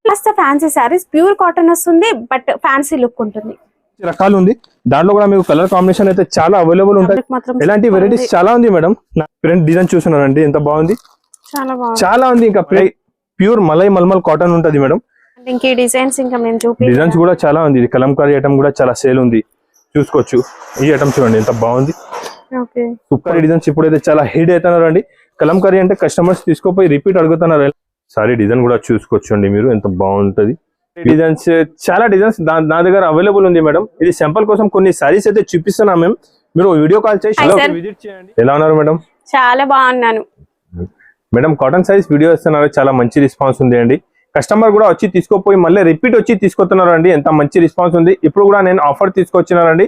Plus fancy saris pure cotton వస్తుంది, but fancy look ఉంటుంది. రకాలు ఉంది, దాంట్లో కూడా మీకు కలర్ కాంబినేషన్ అయితే చాలా అవైలబుల్ ఉంటాయి. ఇలాంటి వెరైటీస్ చాలా ఉంది మేడం. ప్రింట్ డిజైన్ చూస్తున్నారండి, ఎంత బాగుంది, చాలా ఉంది. ఇంకా ప్యూర్ మల్మల్ కాటన్ ఉంటది మేడం. ఇంకా డిజైన్స్ ఇంకా మేము చూపి డిజైన్స్ కూడా చాలా ఉంది. ఇది కలంకారీ ఐటమ్ కూడా చాలా సేల్ ఉంది, చూసుకోవచ్చు. ఈ ఐటమ్ చూడండి ఎంత బాగుంది. సూపర్ డిజైన్స్ ఇప్పుడైతే చాలా హిట్ అవుతున్నారు అండి. కలంకారీ అంటే కస్టమర్స్ తీసుకోపోయి రిపీట్ అడుగుతున్నారు. సారీ డిజైన్ కూడా చూసుకోవచ్చు అండి మీరు, ఎంత బాగుంటది. డిజైన్స్ చాలా డిజైన్స్ నా దగ్గర అవైలబుల్ ఉంది మేడం. ఇది శాంపుల్ కోసం కొన్ని సారీస్ అయితే చూపిస్తున్నాం మేము, మీరు వీడియో కాల్ చేసి విజిట్ చేయండి. ఎలా ఉన్నారు మేడం? చాలా బాగున్నాను మేడం. కాటన్ సారీస్ వీడియో ఇస్తున్నారు, చాలా మంచి రెస్పాన్స్ ఉంది అండి. కస్టమర్ కూడా వచ్చి తీసుకోపోయి మళ్ళీ రిపీట్ వచ్చి తీసుకొస్తున్నారు అండి, ఎంత మంచి రెస్పాన్స్ ఉంది. ఇప్పుడు కూడా నేను ఆఫర్ తీసుకొచ్చినారండి.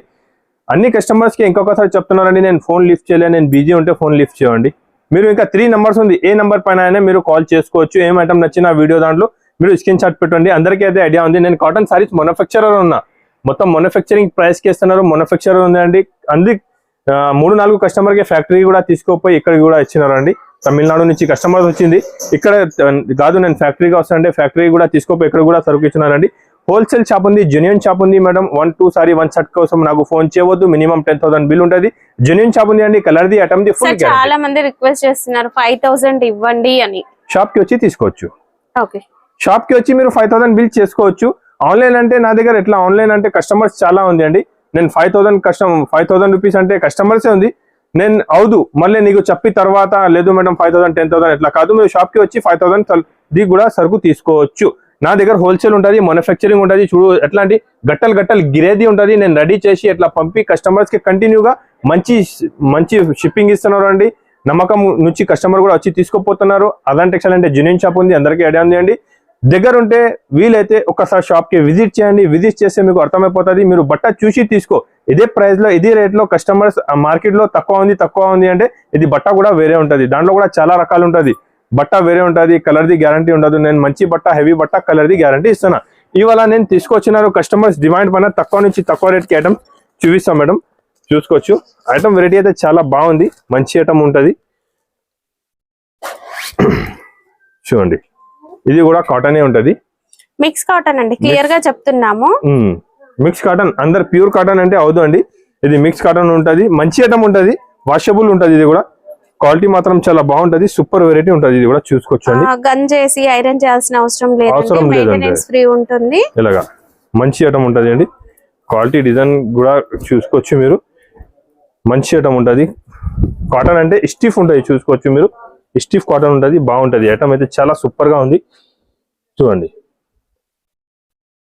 అన్ని కస్టమర్స్ కి ఇంకొకసారి చెప్తున్నారండి, నేను ఫోన్ లిఫ్ట్ చేయలేదు, నేను బిజీ ఉంటే ఫోన్ లిఫ్ట్ చేయండి. మీరు ఇంకా 3 నంబర్స్ ఉంది, ఏ నంబర్ పైన మీరు కాల్ చేసుకోవచ్చు. ఏం ఐటమ్ నచ్చిన వీడియో దాంట్లో మీరు స్క్రీన్ షాట్ పెట్టండి. అందరికీ అయితే ఐడియా ఉంది, నేను కాటన్ సారీస్ మ్యానుఫ్యాక్చరర్ ఉన్నా, మొత్తం మ్యానుఫ్యాక్చరింగ్ ప్రైస్ కి ఇస్తున్నారు. మ్యానుఫ్యాక్చరర్ ఉంది అండి. 3-4 కస్టమర్ కి ఫ్యాక్టరీ కూడా తీసుకోపోయి ఇక్కడ కూడా ఇచ్చినారు అండి. తమిళనాడు నుంచి కస్టమర్స్ వచ్చింది, ఇక్కడ కాదు నేను ఫ్యాక్టరీగా వస్తానంటే ఫ్యాక్టరీ కూడా తీసుకోపోయి ఇక్కడ కూడా సరుకు ఇచ్చినారండి. హోల్సేల్ షాప్ ఉంది, జెన్యూన్ షాప్ ఉంది మేడం. 1-2 సారీ 1 షర్ట్ కోసం నాకు ఫోన్ చేయవద్దు, మినిమం 10,000 బిల్ ఉంటుంది. జెన్యూన్ షాప్ ఉంది అండి. Colour the item the full. చాలా మంది రిక్వెస్ట్ చేస్తున్నారు 5,000 ఇవ్వండి అని. షాప్ కి వచ్చి తీసుకోవచ్చు. ఓకే, షాప్ కి వచ్చి మీరు 5,000 బిల్ చేసుకోవచ్చు. ఆన్లైన్ అంటే నా దగ్గర ఎట్లా, ఆన్లైన్ అంటే కస్టమర్స్ చాలా ఉంది అండి. నేను 5,000 రూపీస్ అంటే కస్టమర్సే ఉంది. నేను అవుదు మళ్ళీ నీకు చెప్పి తర్వాత లేదు మేడం 5,000 10,000 ఎట్లా కాదు, మీరు షాప్ కి వచ్చి 5,000 ది కూడా సరుకు తీసుకోవచ్చు. నా దగ్గర హోల్సేల్ ఉంటుంది, మ్యానుఫ్యాక్చరింగ్ ఉంటుంది. చూడు ఎట్లాంటి గట్టలు గిరేది ఉంటుంది. నేను రెడీ చేసి ఎట్లా పంపి కస్టమర్స్ కి కంటిన్యూగా మంచి షిప్పింగ్ ఇస్తున్నారు అండి. నమ్మకం నుంచి కస్టమర్ కూడా వచ్చి తీసుకుపోతున్నారు. అదాంటి టెక్స్టైల్ అంటే జెన్యూన్ షాప్ ఉంది, అందరికీ ఐడియా ఉంది అండి. దగ్గర ఉంటే వీలైతే ఒకసారి షాప్ కి విజిట్ చేయండి. విజిట్ చేస్తే మీకు అర్థమైపోతుంది. మీరు బట్ట చూసి తీసుకో. ఇదే ప్రైస్ లో ఇదే రేట్ లో కస్టమర్స్ మార్కెట్ లో తక్కువ ఉంది అంటే ఇది బట్ట కూడా వేరే ఉంటది. దాంట్లో కూడా చాలా రకాలు ఉంటది. బట్ట వేరే ఉంటది, కలర్ ది గ్యారంటీ ఉండదు. నేను మంచి బట్ట, హెవీ బట్ట, కలర్ ది గ్యారంటీ ఇస్తున్నా. ఇవాళ నేను తీసుకొచ్చినారు కస్టమర్స్ డిమాండ్ పైన తక్కువ నుంచి తక్కువ రేట్ కి ఐటమ్ చూపిస్తాం మేడం, చూసుకోవచ్చు. ఐటమ్ వెరైటీ అయితే చాలా బాగుంది, మంచి ఐటమ్ ఉంటది. చూడండి ఇది కూడా కాటనే ఉంటది, మిక్స్ కాటన్ అండి. క్లియర్ గా చెప్తున్నాము, మిక్స్ కాటన్. అందరు ప్యూర్ కాటన్ అంటే అవదు అండి. ఇది మిక్స్ కాటన్ ఉంటది, మంచి ఐటమ్ ఉంటది, వాషబుల్ ఉంటది. ఇది కూడా క్వాలిటీ మాత్రం చాలా బాగుంటది, సూపర్ వెరైటీ ఉంటది. ఇది కూడా చూసుకోవచ్చు. గన్ చేసి ఐరన్ చేయాల్సిన అవసరం లేదు, ఫ్రీ ఉంటుంది. ఇలాగా మంచి ఐటమ్ ఉంటది అండి. క్వాలిటీ డిజైన్ కూడా చూసుకోవచ్చు మీరు, మంచి ఐటమ్ ఉంటది. కాటన్ అంటే స్టిఫ్ ఉంటది, చూసుకోవచ్చు మీరు. స్టిఫ్ కాటన్ ఉంటది, బాగుంటది. ఐటమ్ అయితే చాలా సూపర్ గా ఉంది. చూడండి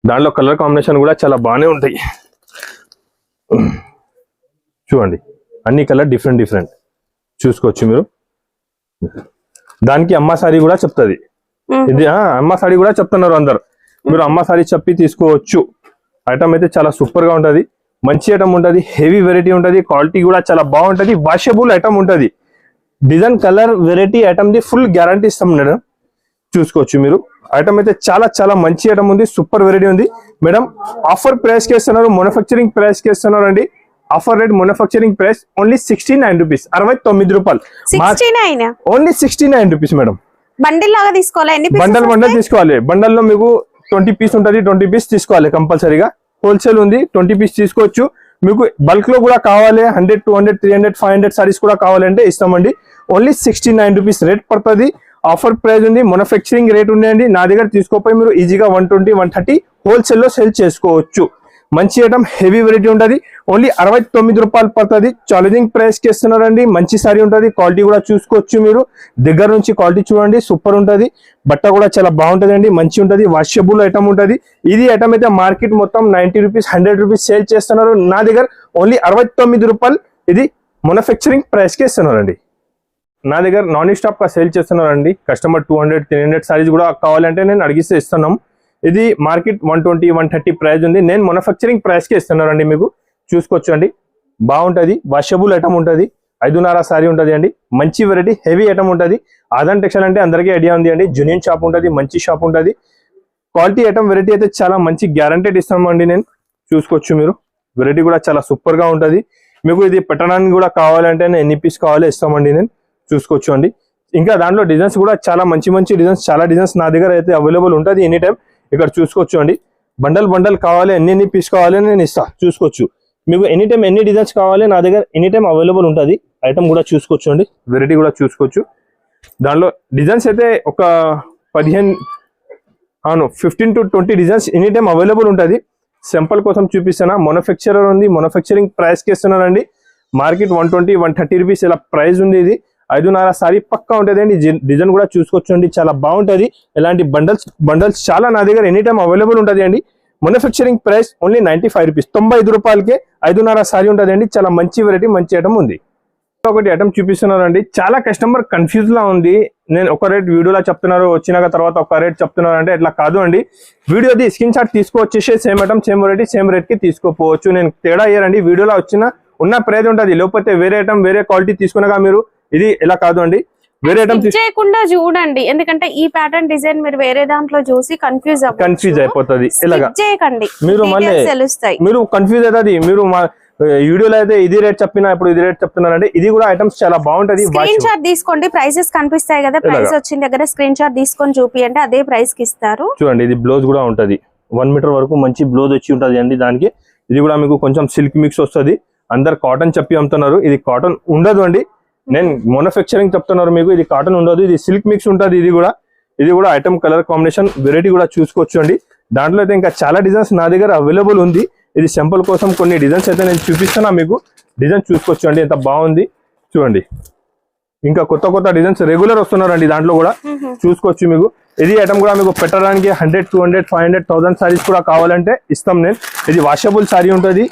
దాంట్లో కలర్ కాంబినేషన్ కూడా చాలా బాగానే ఉంటాయి. చూడండి అన్ని కలర్ డిఫరెంట్ చూసుకోవచ్చు మీరు. దానికి అమ్మ సారీ కూడా చెప్తుంది. ఇది అమ్మ సారీ కూడా చెప్తున్నారు అందరు. మీరు అమ్మ సారీ చెప్పి తీసుకోవచ్చు. ఐటమ్ అయితే చాలా సూపర్ గా ఉంటది, మంచి ఐటమ్ ఉంటది, హెవీ వెరైటీ ఉంటది. క్వాలిటీ కూడా చాలా బాగుంటది, వాషబుల్ ఐటమ్ ఉంటది. Design colour variety item the full guarantee ఇస్తాం మేడం, చూసుకోవచ్చు మీరు. ఐటమ్ అయితే చాలా మంచి ఐటమ్ ఉంది, సూపర్ వెరైటీ ఉంది మేడం. ఆఫర్ ప్రైస్ కి ఇస్తున్నారు, మ్యానుఫ్యాక్చరింగ్ ప్రైస్ కి ఇస్తున్నారు అండి. Offer rate manufacturing price only 69 rupees, 69 రూపాయలు. Only 69 rupees madam. బండిల్ లాగా తీసుకోవాలి, బండల్ తీసుకోవాలి. బండల్లో మీకు 20 పీస్ ఉంటుంది, 20 పీస్ తీసుకోవాలి కంపల్సరీగా. హోల్సేల్ ఉంది, 20 పీస్ తీసుకోవచ్చు. మీకు బల్క్ లో కూడా కావాలి, 100, 200, 300, 500 సారీస్ కూడా కావాలంటే ఇస్తామండి. ఓన్లీ 69 రూపీస్ రేట్ పడుతుంది. ఆఫర్ ప్రైస్ ఉంది, మ్యానుఫ్యాక్చరింగ్ రేట్ ఉన్నాయండి. నా దగ్గర తీసుకోపోయి మీరు ఈజీగా 120, 130 హోల్సేల్ లో సేల్ చేసుకోవచ్చు. మంచి ఐటమ్, హెవీ వెరైటీ ఉంటుంది. ఓన్లీ 69 రూపాయలు పడుతుంది. ఛాలెంజింగ్ ప్రైస్ కి ఇస్తున్నారండి. మంచి సారీ ఉంటుంది, క్వాలిటీ కూడా చూసుకోవచ్చు మీరు. దగ్గర నుంచి క్వాలిటీ చూడండి, సూపర్ ఉంటుంది. బట్ట కూడా చాలా బాగుంటుంది అండి, మంచి ఉంటుంది, వాషబుల్ ఐటమ్ ఉంటుంది. ఇది ఐటమ్ అయితే మార్కెట్ మొత్తం 90 రూపీస్, 100 రూపీస్ సేల్ చేస్తున్నారు. నా దగ్గర ఓన్లీ 69 రూపాయలు ఇది మ్యానుఫ్యాక్చరింగ్ ప్రైస్ కి ఇస్తున్నారండి. నా దగ్గర నాన్ స్టాప్ గా సేల్ చేస్తున్నారండి. కస్టమర్ 200, 300 సారీస్ కూడా కావాలంటే నేను అడిగిస్తే ఇస్తున్నాం. ఇది మార్కెట్ 120, 130 ప్రైస్ ఉంది. నేను మ్యానుఫ్యాక్చరింగ్ ప్రైస్ కి ఇస్తున్నానండి, మీకు చూసుకోవచ్చు అండి. బాగుంటది, వాషబుల్ ఐటమ్ ఉంటుంది. 5.5 సారీ ఉంటుంది అండి. మంచి వెరైటీ, హెవీ ఐటమ్ ఉంటుంది. ఆదాన్ టెక్స్టైల్ అంటే అందరికీ ఐడియా ఉంది అండి. జెన్యూన్ షాప్ ఉంటుంది, మంచి షాప్ ఉంటుంది. క్వాలిటీ ఐటమ్ వెరైటీ అయితే చాలా మంచి గ్యారంటీడ్ ఇస్తామండి. నేను చూసుకోవచ్చు మీరు. వెరైటీ కూడా చాలా సూపర్ గా ఉంటుంది. మీకు ఇది పెట్టడానికి కూడా కావాలంటే ఎన్ని పీస్ కావాలో ఇస్తామండి. నేను చూసుకోవచ్చు అండి. ఇంకా దాంట్లో డిజైన్స్ కూడా చాలా మంచి మంచి డిజైన్స్, చాలా డిజైన్స్ నా దగ్గర అయితే అవైలబుల్ ఉంటుంది ఎనీ టైం. ఇక్కడ చూసుకోవచ్చు అండి. బండల్ కావాలి, ఎన్ని పీస్ కావాలి నేను ఇస్తా, చూసుకోవచ్చు. మీకు ఎనీ టైం ఎన్ని డిజైన్స్ కావాలి నా దగ్గర ఎనీ టైం అవైలబుల్ ఉంటుంది. ఐటమ్ కూడా చూసుకోవచ్చు అండి, వెరైటీ కూడా చూసుకోవచ్చు. దాంట్లో డిజైన్స్ అయితే ఒక 15 to 20 designs any time available ఉంటుంది. సింపుల్ కోసం చూపిస్తాను. మ్యానుఫ్యాక్చరర్ ఉంది, మ్యానుఫ్యాక్చరింగ్ ప్రైస్కి ఇస్తున్నారండి. మార్కెట్ 120-130 రూపీస్ ఇలా ప్రైస్ ఉంది. ఇది 5.5 సారీ పక్కా ఉంటుంది అండి. డిజైన్ కూడా చూసుకోవచ్చు, చాలా బాగుంటుంది. ఇలాంటి బండల్స్ చాలా నా దగ్గర ఎనీ టైం అవైలబుల్ ఉంటుంది అండి. మ్యానుఫ్యాక్చరింగ్ ప్రైస్ ఓన్లీ 95 రూపీస్, 95 రూపాయలకే 5.5 సారీ ఉంటుంది అండి. చాలా మంచి వెరైటీ, మంచి ఐటమ్ ఉంది. ఒకటి ఐటమ్ చూపిస్తున్నారండి. చాలా కస్టమర్ కన్ఫ్యూజ్ లా ఉంది. నేను ఒక రేట్ వీడియోలో చెప్తున్నారు, వచ్చినాక తర్వాత ఒక రేట్ చెప్తున్నారు అంటే ఇట్లా కాదు అండి. వీడియోది స్క్రీన్ షాట్ తీసుకొచ్చేసి same item same variety same rate కి తీసుకోపోవచ్చు. నేను తేడా అయ్యారండి. వీడియోలో ఉన్న ప్రైజ్ ఉంటుంది, లేకపోతే వేరే ఐటమ్ వేరే క్వాలిటీ తీసుకున్నాక మీరు ఇది ఇలా కాదు అండి. వేరే ఐటమ్ చేయకుండా చూడండి, ఎందుకంటే ఈ ప్యాటర్న్ డిజైన్ మీరు వేరే దాంట్లో చూసి కన్ఫ్యూజ్ అయిపోతుంది. ఇలాగా చేయకండి, మీరు మళ్ళీ తెలుస్తాయి, మీరు కన్ఫ్యూజ్ అవుతుంది. మీరు వీడియోలో అయితే ఇది రేట్ చెప్పినా ఇప్పుడు ఇది రేట్ చెప్తున్నారంటే ఇది కూడా ఐటమ్స్ చాలా బాగుంటది. స్క్రీన్ షాట్ తీసుకోండి, ప్రైసెస్ కనిపిస్తాయి కదా, ప్రైస్ వచ్చిన దగ్గర స్క్రీన్ షాట్ తీసుకొని చూపియండి, అదే ప్రైస్ కి ఇస్తారు. చూడండి ఇది బ్లౌజ్ కూడా ఉంటది, 1 మీటర్ వరకు మంచి బ్లౌజ్ వచ్చి ఉంటది అండి దానికి. ఇది కూడా మీకు కొంచెం సిల్క్ మిక్స్ వస్తుంది. అందరు కాటన్ చెప్పి అమ్ముతున్నారు, ఇది కాటన్ ఉండదు అండి. నేను మ్యానుఫ్యాక్చరింగ్ చెప్తున్నారు మీకు, ఇది కాటన్ ఉండదు, ఇది సిల్క్ మిక్స్ ఉంటుంది. ఇది కూడా ఐటమ్ కలర్ కాంబినేషన్ వెరైటీ కూడా చూసుకోవచ్చు అండి. దాంట్లో అయితే ఇంకా చాలా డిజైన్స్ నా దగ్గర అవైలబుల్ ఉంది. ఇది సింపుల్ కోసం కొన్ని డిజైన్స్ అయితే నేను చూపిస్తున్నా మీకు. డిజైన్ చూసుకోవచ్చు అండి, ఎంత బాగుంది చూడండి. ఇంకా కొత్త డిజైన్స్ రెగ్యులర్ వస్తున్నారండి దాంట్లో కూడా చూసుకోవచ్చు మీకు. ఇది ఐటమ్ కూడా మీకు పెట్టడానికి 100, 200, 500, 1000 సారీస్ కూడా కావాలంటే ఇస్తాం నేను. ఇది వాషబుల్ సారీ ఉంటుంది,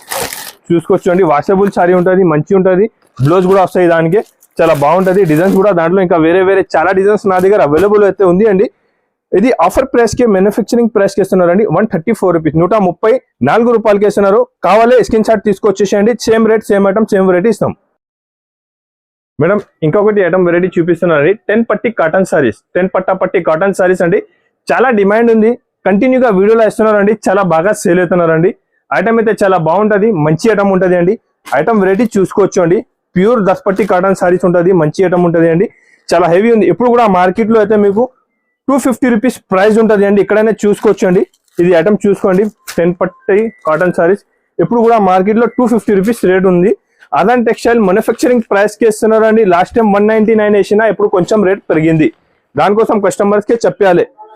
చూసుకోవచ్చు అండి. వాషబుల్ సారీ ఉంటుంది, మంచి ఉంటుంది. బ్లౌజ్ కూడా వస్తాయి దానికి, చాలా బాగుంటది. డిజైన్స్ కూడా దాంట్లో ఇంకా వేరే చాలా డిజైన్స్ నా దగ్గర అవైలబుల్ అయితే ఉంది అండి. ఇది ఆఫర్ ప్రైస్ కి మ్యానుఫ్యాక్చరింగ్ ప్రైస్ కి ఇస్తున్నారండి. 134 రూపీస్, 134 రూపాయలకి ఇస్తున్నారు. కావాలి స్క్రీన్ షాట్ తీసుకొచ్చేసేయండి. Same rate same item same variety ఇస్తాం. మేడం ఇంకొకటి ఐటమ్ వెరైటీ చూపిస్తున్నారండి. 10 పట్టి కాటన్ సారీస్, 10 పట్టి కాటన్ సారీస్ అండి. చాలా డిమాండ్ ఉంది, కంటిన్యూగా వీడియోలో ఇస్తున్నారండి. చాలా బాగా సేల్ అవుతున్నారండి. ఐటమ్ అయితే చాలా బాగుంటది, మంచి ఐటమ్ ఉంటుంది అండి. ఐటమ్ వెరైటీ చూసుకోవచ్చు అండి. ప్యూర్ 10 పట్టి కాటన్ సారీస్ ఉంటుంది, మంచి ఐటమ్ ఉంటుంది అండి. చాలా హెవీ ఉంది. ఇప్పుడు కూడా మార్కెట్ లో అయితే మీకు 250 రూపీస్ ప్రైస్ ఉంటుంది అండి. ఇక్కడైనా చూసుకోవచ్చు అండి. ఇది ఐటమ్ చూసుకోండి, 10 పట్టి కాటన్ సారీస్. ఇప్పుడు కూడా మార్కెట్ లో 250 రూపీస్ రేట్ ఉంది. అదాన్ టెక్స్టైల్ మ్యానుఫ్యాక్చరింగ్ ప్రైస్ కి ఇస్తున్నారు అండి. లాస్ట్ టైం 199 వేసినా ఇప్పుడు కొంచెం రేట్ పెరిగింది. దానికోసం కస్టమర్స్ కి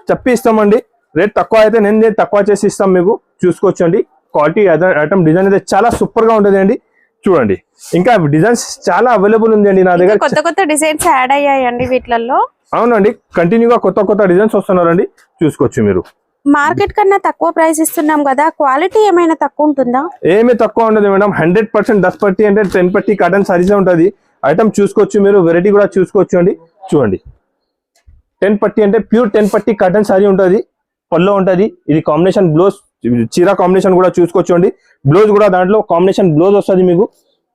చెప్పి ఇస్తామండి. రేట్ తక్కువ అయితే నేను తక్కువ చేసి ఇస్తాం మీకు. చూసుకోవచ్చు అండి. క్వాలిటీ ఐటమ్ డిజైన్ అయితే చాలా సూపర్ గా ఉంటుంది అండి. చూడండి ఇంకా డిజైన్స్ చాలా అవైలబుల్ ఉంది అండి నా దగ్గర. కొత్త డిజైన్స్ యాడ్ అయ్యాయండి వీటిల్లో. అవునండి, కంటిన్యూగా కొత్త డిజైన్స్ వస్తున్నారండి. చూసుకోవచ్చు మీరు. మార్కెట్ కన్నా తక్కువ ప్రైస్ ఇస్తున్నాం కదా, క్వాలిటీ ఏమైనా తక్కువ ఉంటుందా? ఏమీ తక్కువ ఉండదు మేడం. 100% 10 పట్టి అంటే 10 పట్టి కాటన్ సారీస్ ఉంటుంది. ఐటమ్ చూసుకోవచ్చు మీరు, వెరైటీ కూడా చూసుకోవచ్చు అండి. చూడండి 10 పట్టి అంటే ప్యూర్ 10 పట్టి కాటన్ సారీ ఉంటుంది. పల్లో ఉంటుంది. ఇది కాంబినేషన్ బ్లౌజ్, చీర కాంబినేషన్ కూడా చూసుకోవచ్చు అండి. బ్లౌజ్ కూడా దాంట్లో కాంబినేషన్ బ్లౌజ్ వస్తుంది మీకు.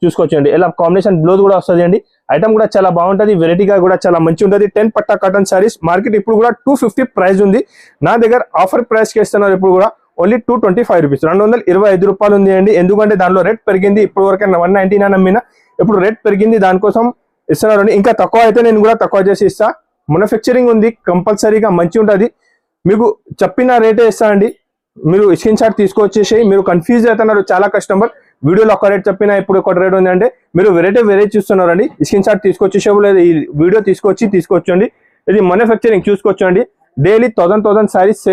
చూసుకోవచ్చు అండి, ఇలా కాంబినేషన్ బ్లౌజ్ కూడా వస్తుంది అండి. ఐటమ్ కూడా చాలా బాగుంటుంది, వెరైటీగా కూడా చాలా మంచి ఉంటుంది. 10 పట్టా కాటన్ సారీస్ మార్కెట్ ఇప్పుడు కూడా 250 ప్రైస్ ఉంది. నా దగ్గర ఆఫర్ ప్రైస్ కి ఇస్తున్నారు ఇప్పుడు కూడా ఓన్లీ 225 రూపీస్, 225 రూపాయలు ఉంది అండి. ఎందుకంటే దాంట్లో రేట్ పెరిగింది. ఇప్పుడు వరకు 199 అమ్మినా, ఇప్పుడు రేట్ పెరిగింది, దానికోసం ఇస్తున్నారు అండి. ఇంకా తక్కువ అయితే నేను కూడా తక్కువ చేసి ఇస్తా. మ్యానుఫ్యాక్చరింగ్ ఉంది, కంపల్సరీగా మంచి ఉంటుంది. మీకు చెప్పిన రేటే ఇస్తా అండి. మీరు స్క్రీన్ షాట్ తీసుకొచ్చేసి, మీరు కన్ఫ్యూజ్ అవుతున్నారు చాలా కస్టమర్. వీడియోలో ఒక రేట్ చెప్పినా ఇప్పుడు ఒక రేట్ ఉంది అంటే మీరు వెరైటీ చూస్తున్నారండి. స్క్రీన్ షాట్ తీసుకొచ్చేసే లేదు, ఈ వీడియో తీసుకొచ్చండి. ఇది మ్యానుఫ్యాక్చరింగ్ చూసుకోవచ్చండి. డైలీ 1000 సారీస్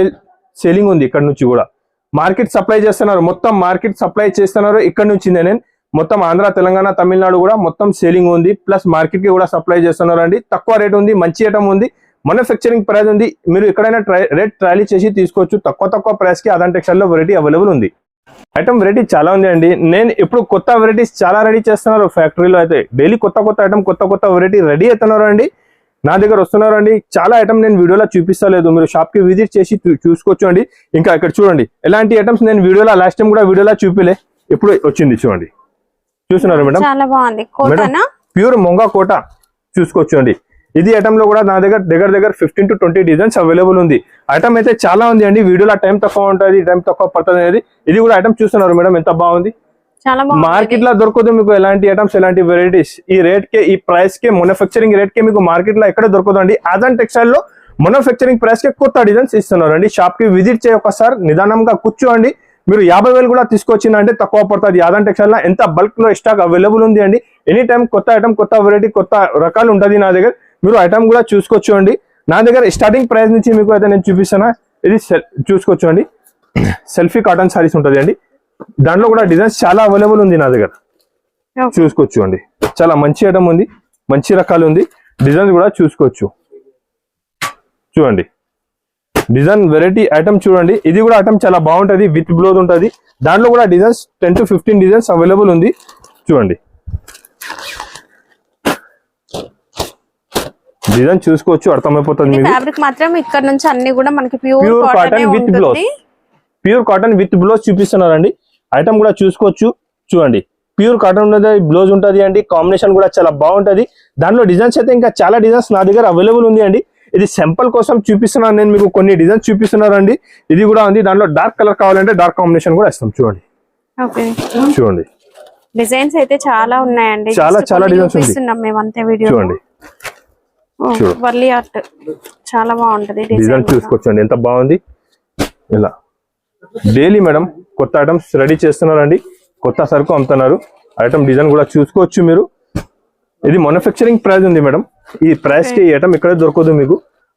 సేలింగ్ ఉంది. ఇక్కడ నుంచి కూడా మార్కెట్ సప్లై చేస్తున్నారు, మొత్తం మార్కెట్ సప్లై చేస్తున్నారు. ఇక్కడ నుంచి నేను మొత్తం ఆంధ్ర, తెలంగాణ, తమిళనాడు కూడా మొత్తం సేలింగ్ ఉంది. ప్లస్ మార్కెట్ కి కూడా సప్లై చేస్తున్నారు అండి. తక్కువ రేట్ ఉంది, మంచి ఐటమ్ ఉంది, మ్యానుఫ్యాక్చరింగ్ ప్రైస్ ఉంది. మీరు ఎక్కడైనా రేట్ ట్రైల్ చేసి తీసుకోవచ్చు. తక్కువ ప్రైస్ కి అదాన్ టెక్స్టైల్ లో వెరైటీ అవైలబుల్ ఉంది. ఐటమ్ వెరైటీ చాలా ఉంది అండి. నేను ఇప్పుడు కొత్త వెరైటీస్ చాలా రెడీ చేస్తున్నారు ఫ్యాక్టరీలో. అయితే డైలీ కొత్త ఐటమ్ కొత్త వెరైటీ రెడీ అవుతున్నారు అండి. నా దగ్గర వస్తున్నారు అండి. చాలా ఐటమ్ నేను వీడియోలో చూపిస్తలేదు, మీరు షాప్ కి విజిట్ చేసి చూసుకోవచ్చు అండి. ఇంకా ఇక్కడ చూడండి, ఎలాంటి ఐటమ్స్ నేను వీడియోలో లాస్ట్ టైం కూడా వీడియోలో చూపిలే, ఇప్పుడు వచ్చింది చూడండి. చూస్తున్నారు మేడం, చాలా బాగుంది. ప్యూర్ మొంగా కోట చూసుకోవచ్చు అండి. ఇది ఐటమ్ లో కూడా నా దగ్గర 15 to 20 డిజైన్స్ అవైలబుల్ ఉంది. ఐటమ్ అయితే చాలా ఉంది అండి. వీడియోలో టైం తక్కువ ఉంటుంది, టైం తక్కువ పడుతుంది అనేది. ఇది కూడా ఐటమ్ చూస్తున్నారు మేడం, ఎంత బాగుంది. చాలా బాగుంది. మార్కెట్ లో దొరకదు మీకు ఎలాంటి ఐటమ్స్, ఎలాంటి వెరైటీస్ ఈ రేట్ కే, ఈ ప్రైస్ కే, మ్యానుఫ్యాక్చరింగ్ రేట్ కే మీకు మార్కెట్ లో ఎక్కడ దొరకదు అండి. ఆజాన్ టెక్స్టైల్ లో మ్యానుఫ్యాక్చరింగ్ ప్రైస్ కే కొత్త డిజైన్స్ ఇస్తున్నారు అండి. షాప్ కి విజిట్ చేయ ఒకసారి నిదానంగా కూర్చోండి. మీరు 50,000 కూడా తీసుకొచ్చిందంటే తక్కువ పడుతుంది. ఆజాన్ టెక్స్టైల్ లో ఎంత బల్క్ లో స్టాక్ అవైలబుల్ ఉంది అండి. ఎనీ టైం కొత్త ఐటమ్, కొత్త వెరైటీ, కొత్త రకాలు ఉంటుంది నా దగ్గర. మీరు ఐటమ్ కూడా చూసుకోవచ్చు అండి. నా దగ్గర స్టార్టింగ్ ప్రైస్ నుంచి మీకు అయితే నేను చూపిస్తాను. ఇది చూసుకోవచ్చు అండి. సెల్ఫీ కాటన్ సారీస్ ఉంటుంది అండి. దాంట్లో కూడా డిజైన్స్ చాలా అవైలబుల్ ఉంది నా దగ్గర. చూసుకోవచ్చు అండి. చాలా మంచి ఐటమ్ ఉంది, మంచి రకాలు ఉంది. డిజైన్స్ కూడా చూసుకోవచ్చు. చూడండి డిజైన్ వెరైటీ ఐటమ్ చూడండి. ఇది కూడా ఐటమ్ చాలా బాగుంటది, విత్ బ్లౌజ్ ఉంటుంది. దాంట్లో కూడా డిజైన్స్ 10 to 15 డిజైన్స్ అవైలబుల్ ఉంది. చూడండి డిజైన్ చూసుకోవచ్చు, అర్థమైపోతుంది మీకు. ఫ్యాబ్రిక్ మాత్రం ఇక్కడ నుంచి అన్ని కూడా మనకి pure cotton with blouse, pure cotton with blouse చూపిస్తున్నారండి. ఐటమ్ కూడా చూసుకోవచ్చు. చూడండి ప్యూర్ కాటన్ ఉన్నది, బ్లౌజ్ ఉంటుంది అండి. కాంబినేషన్ కూడా చాలా బాగుంటది. దాంట్లో డిజైన్స్ అయితే ఇంకా చాలా డిజైన్స్ నా దగ్గర అవైలబుల్ ఉంది అండి. ఇది సింపుల్ కోసం చూపిస్తున్నాను నేను మీకు, కొన్ని డిజైన్స్ చూపిస్తున్నారండి. ఇది కూడా ఉంది. దాంట్లో డార్క్ కలర్ కావాలంటే డార్క్ కాంబినేషన్ కూడా ఇస్తాం. చూడండి చూడండి డిజైన్స్ అయితే చాలా ఉన్నాయండి. చాలా చాలా డిజైన్స్ ఉంది. మేము అంతే వీడియో చూడండి వర్లీ ఆర్ట్ చాలా బాగుంటది. డిజైన్ చూసుకోవచ్చండి ఎంత బాగుంది. ఇలా డైలీ మేడం కొత్త ఐటమ్స్ రెడీ చేస్తున్నారండి. కొత్త సరుకు అమ్ముతున్నారు. ఐటమ్ డిజైన్ కూడా చూసుకోవచ్చు మీరు. ఇది మ్యానుఫ్యాక్చరింగ్ ప్రైస్ ఉంది మేడం. ఈ ప్రైస్ కి ఐటమ్ ఇక్కడ దొరకదు మీకు.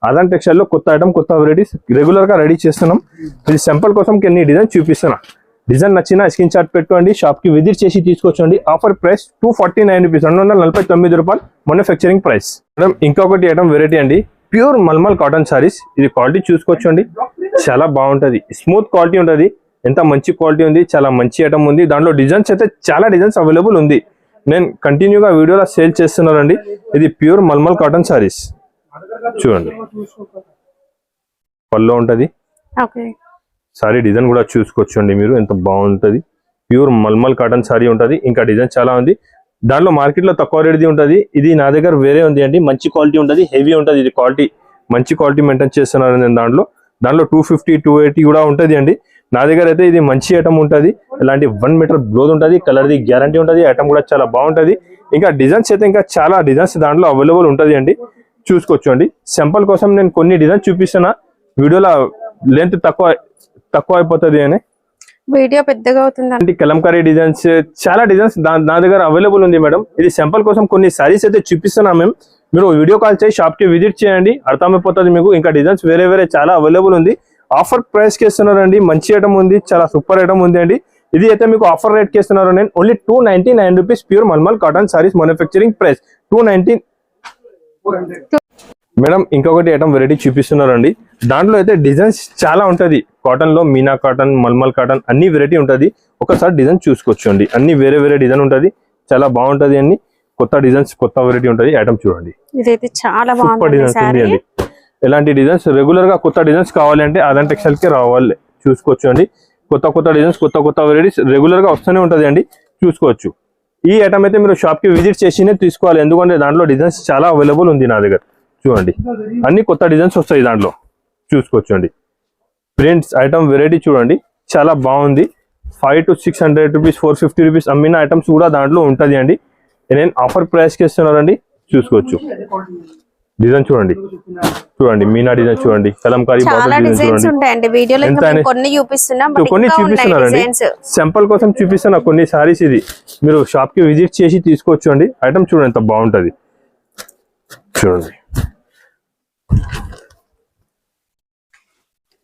ఆజాన్ టెక్స్టైల్ లో కొత్త ఐటమ్, కొత్త వెరైటీస్ రెగ్యులర్ గా రెడీ చేస్తున్నాం. ఇది సింపుల్ కోసం కొన్ని డిజైన్ చూపిస్తున్నా. డిజైన్ నచ్చినా స్క్రీన్ షాట్ పెట్టుకోండి. షాప్ కి విజిట్ చేసి తీసుకొచ్చండి. ఆఫర్ ప్రైస్ 249 రూపీస్, 249 రూపాయలు మ్యానుఫ్యాక్చరింగ్ ప్రైస్. మేడం ఇంకొకటి ఐటమ్ వెరైటీ అండి, ప్యూర్ మల్మల్ కాటన్ సారీస్. ఇది క్వాలిటీ చూసుకోవచ్చండి, చాలా బాగుంటది. స్మూత్ క్వాలిటీ ఉంటది. ఎంత మంచి క్వాలిటీ ఉంది, చాలా మంచి ఐటమ్ ఉంది. దాంట్లో డిజైన్స్ అయితే చాలా డిజైన్స్ అవైలబుల్ ఉంది. నేను కంటిన్యూగా వీడియోలో సేల్ చేస్తున్నానండి. ఇది ప్యూర్ మల్మల్ కాటన్ సారీస్. చూడండి పళ్ళు ఉంటది. సారీ డిజైన్ కూడా చూసుకోవచ్చండి మీరు, ఎంత బాగుంటది. ప్యూర్ మల్మల్ కాటన్ సారీ ఉంటది. ఇంకా డిజైన్ చాలా ఉంది. దాంట్లో మార్కెట్ లో తక్కువ రేట్ది ఉంటది. ఇది నా దగ్గర వేరే ఉంది అండి. మంచి క్వాలిటీ ఉంటది, హెవీ ఉంటది. ఇది క్వాలిటీ మంచి క్వాలిటీ మెయింటైన్ చేస్తున్నాను నేను. దాంట్లో 250, 280 కూడా ఉంటది అండి. నా దగ్గర అయితే ఇది మంచి ఐటమ్ ఉంటది. ఇలాంటి 1 మీటర్ బ్లౌజ్ ఉంటది. కలర్ ది గ్యారంటీ ఉంటది. ఐటమ్ కూడా చాలా బాగుంటది. ఇంకా డిజైన్స్ అయితే ఇంకా చాలా డిజైన్స్ దాంట్లో అవైలబుల్ ఉంటది అండి. చూసుకోవచ్చు అండి. సింపుల్ కోసం నేను కొన్ని డిజైన్స్ చూపిస్తున్నా. వీడియోలో లెంత్ తక్కువ అయిపోతుంది అని వీడియో పెద్దగా అవుతుంది. కలంకారీ డిజైన్స్ చాలా డిజైన్స్ నా దగ్గర అవైలబుల్ ఉంది మేడం. ఇది సింపుల్ కోసం కొన్ని సారీస్ అయితే చూపిస్తున్నాం మేము. మీరు వీడియో కాల్ చేసి షాప్ కి విజిట్ చేయండి, అర్థమైపోతుంది మీకు. ఇంకా డిజైన్స్ వేరే చాలా అవైలబుల్ ఉంది. ఆఫర్ ప్రైస్ కి ఇస్తున్నారండి. మంచి ఐటమ్ ఉంది, చాలా సూపర్ ఐటమ్ ఉంది అండి. ఇది అయితే మీకు ఆఫర్ రేట్ కి ఇస్తున్నారు నేను. Only 299 rupees pure mulmul cotton saris manufacturing price 290. Madam ఇంకొకటి ఐటమ్ వెరైటీ చూపిస్తున్నారండి. దాంట్లో అయితే డిజైన్స్ చాలా ఉంటది. కాటన్ లో మీనా కాటన్, మల్మల్ కాటన్ అన్ని వెరైటీ ఉంటది. ఒకసారి డిజైన్ చూసుకోవచ్చు అండి. అన్ని వేరే డిజైన్ ఉంటది. చాలా బాగుంటది. అన్ని కొత్త డిజైన్స్, కొత్త వెరైటీ ఉంటది. ఐటమ్ చూడండి, ఇదైతే చాలా సూపర్ డిజైన్స్ ఉంది అండి. ఇలాంటి డిజైన్స్ రెగ్యులర్ గా కొత్త డిజైన్స్ కావాలంటే ఆజాన్ టెక్స్టైల్ కి రావాలి. చూసుకోవచ్చు అండి. కొత్త డిజైన్స్, కొత్త వెరైటీస్ రెగ్యులర్ గా వస్తూనే ఉంటది అండి. చూసుకోవచ్చు. ఈ ఐటమ్ అయితే మీరు షాప్ కి విజిట్ చేసినే తీసుకోవాలి. ఎందుకంటే దాంట్లో డిజైన్స్ చాలా అవైలబుల్ ఉంది నా దగ్గర. చూడండి అన్ని కొత్త డిజైన్స్ వస్తాయి దాంట్లో. చూసుకోవచ్చు అండి. ప్రింట్స్ ఐటమ్ వెరైటీ చూడండి, చాలా బాగుంది. 500 to 600 రూపీస్, 450 రూపీస్ అమ్మిన ఐటమ్స్ కూడా దాంట్లో ఉంటది అండి. నేను ఆఫర్ ప్రైస్ కి ఇస్తున్నారండి. చూసుకోవచ్చు. డిజైన్ చూడండి, మీనా డిజైన్ చూడండి, కలంకారీ కొన్ని చూపిస్తున్నారండి. సింపుల్ కోసం చూపిస్తున్నా కొన్ని సారీస్. ఇది మీరు షాప్ కి విజిట్ చేసి తీసుకోవచ్చు అండి. ఐటమ్ చూడండి ఎంత బాగుంటది. చూడండి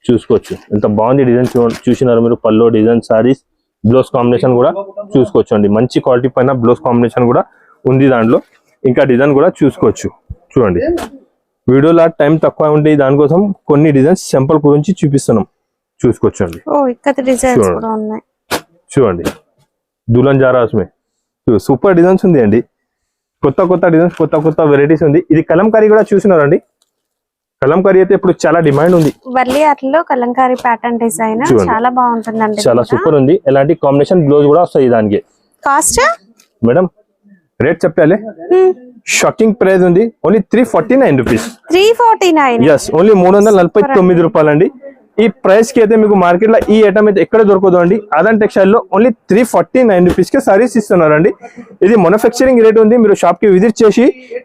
చూసుకోవచ్చు ఎంత బాగుంది డిజైన్. చూసినారు మీరు. పల్లో డిజైన్ సారీస్, బ్లౌజ్ కాంబినేషన్ కూడా చూసుకోవచ్చు అండి. మంచి క్వాలిటీ పైన బ్లౌజ్ కాంబినేషన్ కూడా ఉంది దాంట్లో. ఇంకా డిజైన్ కూడా చూసుకోవచ్చు. చూడండి వీడియోలో టైం తక్కువ ఉంటే దానికోసం కొన్ని డిజైన్స్ సింపుల్ గురించి చూపిస్తున్నాం. చూసుకోవచ్చు అండి. చూడండి దుల్హన్ జారాస్ మే సూపర్ డిజైన్స్ ఉంది అండి. కొత్త డిజైన్స్, కొత్త వెరైటీస్ ఉంది. ఇది కలంకారీ కూడా చూసినారండి. కలంకారీ అయితే ఇప్పుడు చాలా డిమాండ్ ఉంది. వర్లీ ఆర్ట్లో కలంకారీ ప్యాటర్న్ డిజైన్ చాలా బాగుంటుందండి. చాలా సూపర్ ఉంది. ఎలాంటి కాంబినేషన్ బ్లౌజ్ కూడా వస్తాయి దానికి. కాస్ట్ మేడం రేట్ చెప్పాలి. షాకింగ్ ప్రైస్ ఉంది. Only 349 rupees. 349. ఎస్, ఓన్లీ 349 రూపాయలు అండి. ఈ ప్రైస్ కి అయితే మీకు మార్కెట్ లో ఈ ఐటమ్ అయితే ఎక్కడ దొరకదు అండి. ఆదాన్ టెక్స్టైల్ లో ఓన్లీ 349 రూపీస్ కి సారీస్ ఇస్తున్నారండి. ఇది మ్యానుఫ్యాక్చరింగ్ రేట్ ఉంది. మీరు షాప్ కి విజిట్ చేసి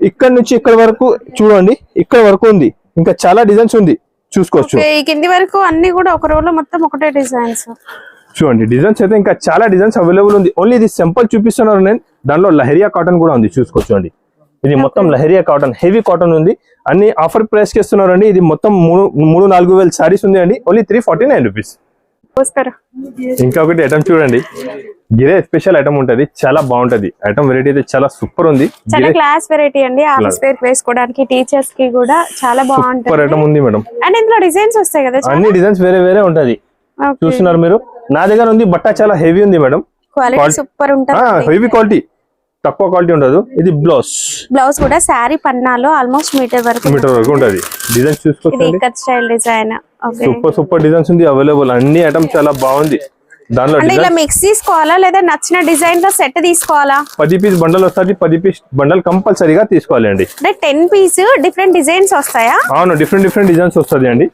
ఇక్కడ నుంచి ఇక్కడ వరకు చూడండి, ఇక్కడ వరకు ఉంది. ఇంకా చాలా డిజైన్స్ ఉంది, చూసుకోవచ్చు. ఈ కింది వరకు అన్ని కూడా ఒక రోలో మొత్తం ఒకటే డిజైన్స్. చూడండి డిజైన్స్ అయితే ఇంకా చాలా డిజైన్స్ అవైలబుల్ ఉంది. ఓన్లీ ఇది సింపుల్ చూపిస్తున్నారు నేను. దానిలో లహరియా కాటన్ కూడా ఉంది, చూసుకోవచ్చు అండి. ఇది మొత్తం లహరియా కాటన్, హెవీ కాటన్ ఉంది. అన్ని ఆఫర్ ప్రైస్ కి ఇస్తున్నారు అండి. ఇది మొత్తం 3-4 వేల సారీస్ ఉంది అండి. Only 349 rupees. ఇంకొకటి ఐటమ్ చూడండి, గిరే స్పెషల్ ఐటమ్ ఉంటది, చాలా బాగుంటది. ఐటమ్ వెరైటీ అయితే చాలా సూపర్ ఉంది. చాలా క్లాస్ వెరైటీ అండి. ఆఫీస్ వేర్ వేసుకోవడానికి, టీచర్స్ కి కూడా చాలా బాగుంటది. సూపర్ ఐటమ్ ఉంది మేడం. అండ్ ఇందులో డిజైన్స్ వస్తాయి కదా, అన్ని డిజైన్స్ వేరే వేరే ఉంటది. చూస్తున్నారు మీరు, నా దగ్గర ఉంది. బట్ట చాలా హెవీ ఉంది మేడం. క్వాలిటీ సూపర్ ఉంటది, హెవీ క్వాలిటీ, తక్కువ క్వాలిటీ ఉండదు. ఇది బ్లౌజ్ కూడా శారీ పన్నాలో ఆల్మోస్ట్ మీటర్ వరకు ఉంటది. డిజైన్స్ చూసుకోవచ్చు, స్టైల్ డిజైన్. సూపర్ డిజైన్స్ ఉంది అవైలబుల్. అన్ని ఐటమ్ చాలా బాగుంది. దానిలో ఇలా మిక్స్ తీసుకోవాలా లేదా నచ్చిన డిజైన్ లో సెట్ తీసుకోవాలా? 10 పీస్ బండల్ వస్తుంది. 10 పీస్ బండల్ కంపల్సరీగా తీసుకోవాలి అండి. అంటే 10 పీస్ డిఫరెంట్ డిజైన్స్ వస్తాయా? అవును, డిఫరెంట్ డిజైన్స్ వస్తుంది అండి.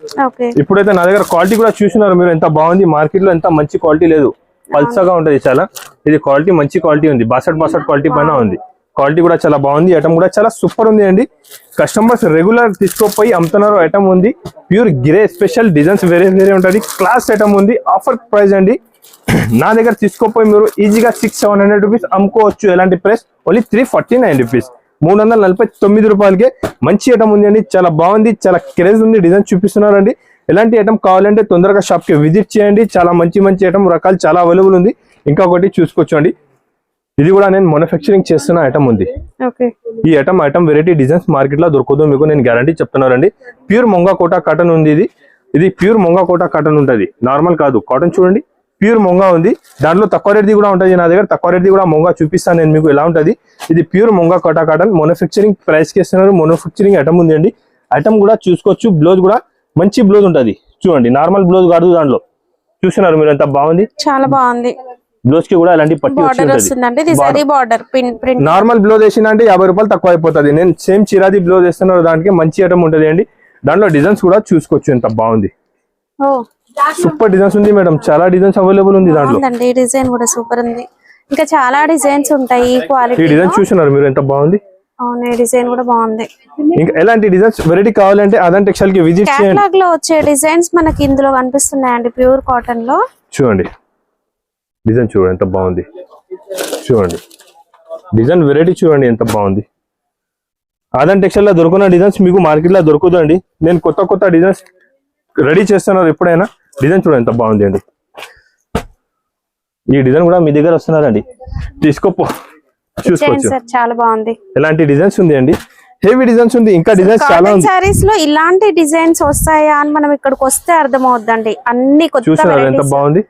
ఇప్పుడైతే నా దగ్గర క్వాలిటీ కూడా చూసినారు మీరు, ఎంత బాగుంది. మార్కెట్ లో ఎంత మంచి క్వాలిటీ లేదు, పల్సగా ఉంటది చాలా. ఇది క్వాలిటీ మంచి క్వాలిటీ ఉంది, బాసట్ క్వాలిటీ పైన ఉంది. క్వాలిటీ కూడా చాలా బాగుంది. ఐటమ్ కూడా చాలా సూపర్ ఉంది అండి. కస్టమర్స్ రెగ్యులర్ తీసుకోపోయి అమ్ముతున్నారు. ఐటమ్ ఉంది ప్యూర్ గిరే స్పెషల్, డిజైన్స్ వేరే వేరే ఉంటది. క్లాస్ ఐటమ్ ఉంది, ఆఫర్ ప్రైస్ అండి. నా దగ్గర తీసుకోపోయి మీరు ఈజీగా 600-700 రూపీస్ అమ్ముకోవచ్చు. ఎలాంటి ప్రైస్? ఓన్లీ 349 రూపీస్, 349 రూపాయలకే మంచి ఐటమ్ ఉంది అండి. చాలా బాగుంది, చాలా క్రేజ్ ఉంది. డిజైన్ చూపిస్తున్నారు అండి. ఎలాంటి ఐటమ్ కావాలంటే తొందరగా షాప్ కి విజిట్ చేయండి. చాలా మంచి ఐటమ్ రకాలు చాలా అవైలబుల్ ఉంది. ఇంకొకటి చూసుకోవచ్చు అండి, ఇది కూడా నేను మ్యానుఫ్యాక్చరింగ్ చేస్తున్న ఐటమ్ ఉంది. ఈ ఐటమ్ వెరైటీ డిజైన్స్ మార్కెట్ లో దొరకదు మీకు, నేను గ్యారంటీ చెప్తున్నానండి. ప్యూర్ మొంగా కోటా కాటన్ ఉంది. ఇది ప్యూర్ మొంగా కోటా కాటన్ ఉంటది, నార్మల్ కాదు. కాటన్ చూడండి, ప్యూర్ మొంగా ఉంది. దాంట్లో తక్కువ రేట్ది కూడా ఉంటుంది. నా దగ్గర తక్కువ రేట్ది కూడా మొంగా చూపిస్తాను నేను మీకు ఎలా ఉంటది. ఇది ప్యూర్ మొంగా కోటా కాటన్, మ్యానుఫ్యాక్చరింగ్ ప్రైస్ కి ఇస్తున్నారు. మ్యానుఫ్యాక్చరింగ్ ఐటమ్ ఉంది అండి. ఐటమ్ కూడా చూసుకోవచ్చు. బ్లౌజ్ కూడా మంచి బ్లౌజ్ ఉంటది, చూడండి. నార్మల్ బ్లౌజ్ కాదు, దాంట్లో చూస్తున్నారు మీరు, ఎంత బాగుంది, చాలా బాగుంది. బ్లౌజ్ కి కూడా ఇలాంటి పట్టి వస్తుంది. నార్మల్ బ్లౌజ్ వేసిన అంటే 50 రూపాయలు తక్కువ అయిపోతుంది. నేను సేమ్ చిరాది బ్లౌజ్ వేస్తున్నారు, దానికి మంచి ఐటమ్ ఉంటది అండి. దాంట్లో డిజైన్స్ కూడా చూసుకోవచ్చు, ఎంత బాగుంది. సూపర్ డిజైన్స్ ఉంది మేడం, చాలా డిజైన్స్ అవైలబుల్ ఉంది దాంట్లో. డిజైన్ కూడా సూపర్ ఉంది. ఇంకా చాలా డిజైన్స్ ఉంటాయి. ఈ డిజైన్ చూస్తున్నారు మీరు, ఎంత బాగుంది. అవును, డిజైన్ కూడా బాగుంది. ఇంకా ఎలాంటి డిజైన్స్ వెరైటీ కావాలంటే ఆదాన్ టెక్స్టైల్ కి విజిట్ చేయండి. కేటలాగ్ లో వచ్చే డిజైన్స్ మనకి ఇందులో కనిపిస్తున్నాయండి, ప్యూర్ కాటన్ లో. చూడండి డిజైన్, చూడండి ఎంత బాగుంది. చూడండి డిజైన్ వెరైటీ, చూడండి ఎంత బాగుంది. ఆదాన్ టెక్స్టైల్ లో దొరుకున్న డిజైన్స్ మీకు మార్కెట్ లో దొరకదు అండి. నేను కొత్త డిజైన్స్ రెడీ చేస్తున్నారు ఎప్పుడైనా. డిజైన్ చూడండి ఎంత బాగుంది అండి. ఈ డిజైన్ కూడా మీ దగ్గర వస్తున్నారండి, తీసుకోపో, చూసుకోవచ్చు. చాలా బాగుంది. ఎలాంటి డిజైన్స్ ఉంది అండి, హెవీ డిజైన్స్ ఉంది. ఇంకా డిజైన్స్ చాలా ఉంది. సారీస్ లో ఇలాంటి డిజైన్స్ వస్తాయా అని మనం ఇక్కడికి వస్తే అర్థం అవుద్దండి. అన్ని కొత్త చూస్తున్నారు ఎంత బాగుంది,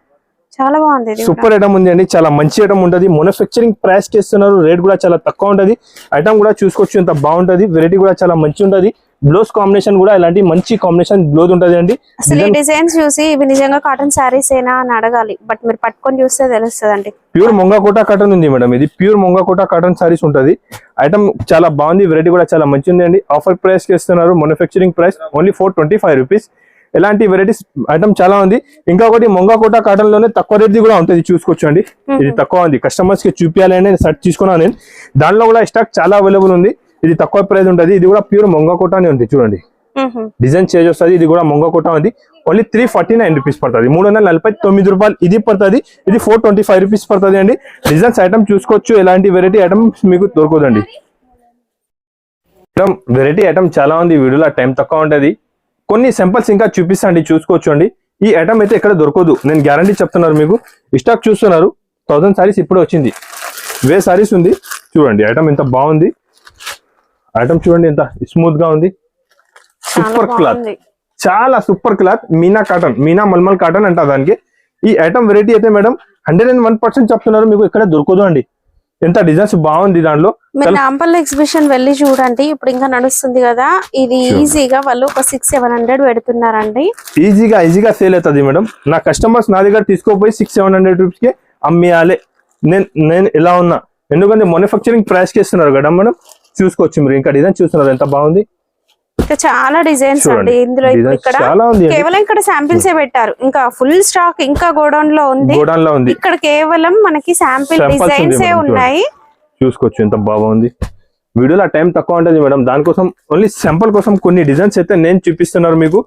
చాలా బాగుంది. సూపర్ ఐటమ్ ఉంది అండి, చాలా మంచి ఐటమ్ ఉంటది. మ్యానుఫ్యాక్చరింగ్ ప్రైస్ కి ఇస్తున్నారు. రేట్ కూడా చాలా తక్కువ ఉంటది. ఐటమ్ కూడా చూసుకోవచ్చు, ఎంత బాగుంటది. వెరైటీ కూడా చాలా మంచి ఉంటది. బ్లౌజ్ కాంబినేషన్ కూడా ఇలాంటి మంచి కాంబినేషన్ బ్లౌజ్ ఉంటది అండి. అసలు ఈ డిజైన్స్ చూసి ఇవి నిజంగా కాటన్ సారీస్ ఏనా అని అడగాలి, బట్ మీరు పట్టుకొని చూస్తే తెలుస్తుంది అండి. ప్యూర్ మొంగా కోటా కాటన్ ఉంది మేడం. ఇది ప్యూర్ మొంగా కోటా కాటన్ సారీస్ ఉంటది. ఐటమ్ చాలా బాగుంది, వెరైటీ కూడా చాలా మంచి ఉంది అండి. ఆఫర్ ప్రైస్ కి ఇస్తున్నారు. Manufacturing price only 425 rupees. ఎలాంటి వెరైటీస్ ఐటమ్ చాలా ఉంది. ఇంకొకటి మొంగా కోటా కాటన్ లోనే తక్కువ రేట్ కూడా ఉంటుంది, చూసుకోవచ్చు అండి. ఇది తక్కువ ఉంది, కస్టమర్స్ కి చూపించాలని సెర్చ్ తీసుకున్నాను నేను. దాంట్లో కూడా స్టాక్ చాలా అవైలబుల్ ఉంది. ఇది తక్కువ ప్రైస్ ఉంటుంది. ఇది కూడా ప్యూర్ మొంగా కోటా అని ఉంది, చూడండి. డిజైన్ చేంజ్ వస్తుంది. ఇది కూడా మొంగా కోటా ఉంది. ఓన్లీ 349 రూపీస్ పడుతుంది, 349 రూపాయలు ఇది పడుతుంది. ఇది 425 రూపీస్ పడుతుంది అండి. డిజైన్స్ ఐటమ్ చూసుకోవచ్చు. ఎలాంటి వెరైటీ ఐటమ్స్ మీకు దొరకదండి. వెరైటీ ఐటమ్ చాలా ఉంది. వీడియోలో టైం తక్కువ ఉంటుంది. కొన్ని సింపుల్స్ ఇంకా చూపిస్తాండి, చూసుకోవచ్చు అండి. ఈ ఐటమ్ అయితే ఎక్కడ దొరకదు, నేను గ్యారంటీ చెప్తున్నారు మీకు. స్టాక్ చూస్తున్నారు, 1000 సారీస్ ఇప్పుడే వచ్చింది. వే సారీస్ ఉంది, చూడండి. ఐటమ్ ఎంత బాగుంది. ఐటమ్ చూడండి ఎంత స్మూత్ గా ఉంది. సూపర్ క్లాత్, చాలా super cloth. Meena cotton, Meena mulmul cotton అంట దానికి. ఈ ఐటమ్ వెరైటీ అయితే మేడం 101% చెప్తున్నారు మీకు, ఇక్కడ దొరకదు అండి. ఎంత డిజైన్స్ బాగుంది దాంట్లో. నాంపల్ ఎగ్జిబిషన్ వెళ్ళి చూడండి, ఇప్పుడు ఇంకా నడుస్తుంది కదా. ఇది ఈజీగా వాళ్ళు ఒక 600-700 పెడుతున్నారండి. ఈజీగా సేల్ అవుతుంది మేడం. నా కస్టమర్స్ నా దగ్గర తీసుకోపోయి 600-700 రూపీస్ కి అమ్మేయాలి. నేను ఎలా ఉన్నా, ఎందుకంటే మ్యానుఫ్యాక్చరింగ్ ప్రైస్ కి ఇస్తున్నారు కదా మేడం. చూసుకోవచ్చు మీరు. ఇంకా డిజైన్ చూస్తున్నారు ఎంత బాగుంది. ఇంకా చాలా డిజైన్స్ అండి ఇందులో. ఇప్పుడు ఇక్కడ కేవలం ఇక్కడ శాంపిల్స్ పెట్టారు, ఇంకా ఫుల్ స్టాక్ ఇంకా గోడౌన్ లో ఉంది. ఇక్కడ కేవలం మనకి శాంపిల్ డిజైన్స్ ఉన్నాయి. చూసుకోవచ్చు ఎంత బాగుంది. వీడియోలో టైం తక్కువ ఉంటుంది మేడం, దానికోసం ఓన్లీ శాంపుల్ కోసం కొన్ని డిజైన్స్ అయితే నేను చూపిస్తున్నారు మీకు.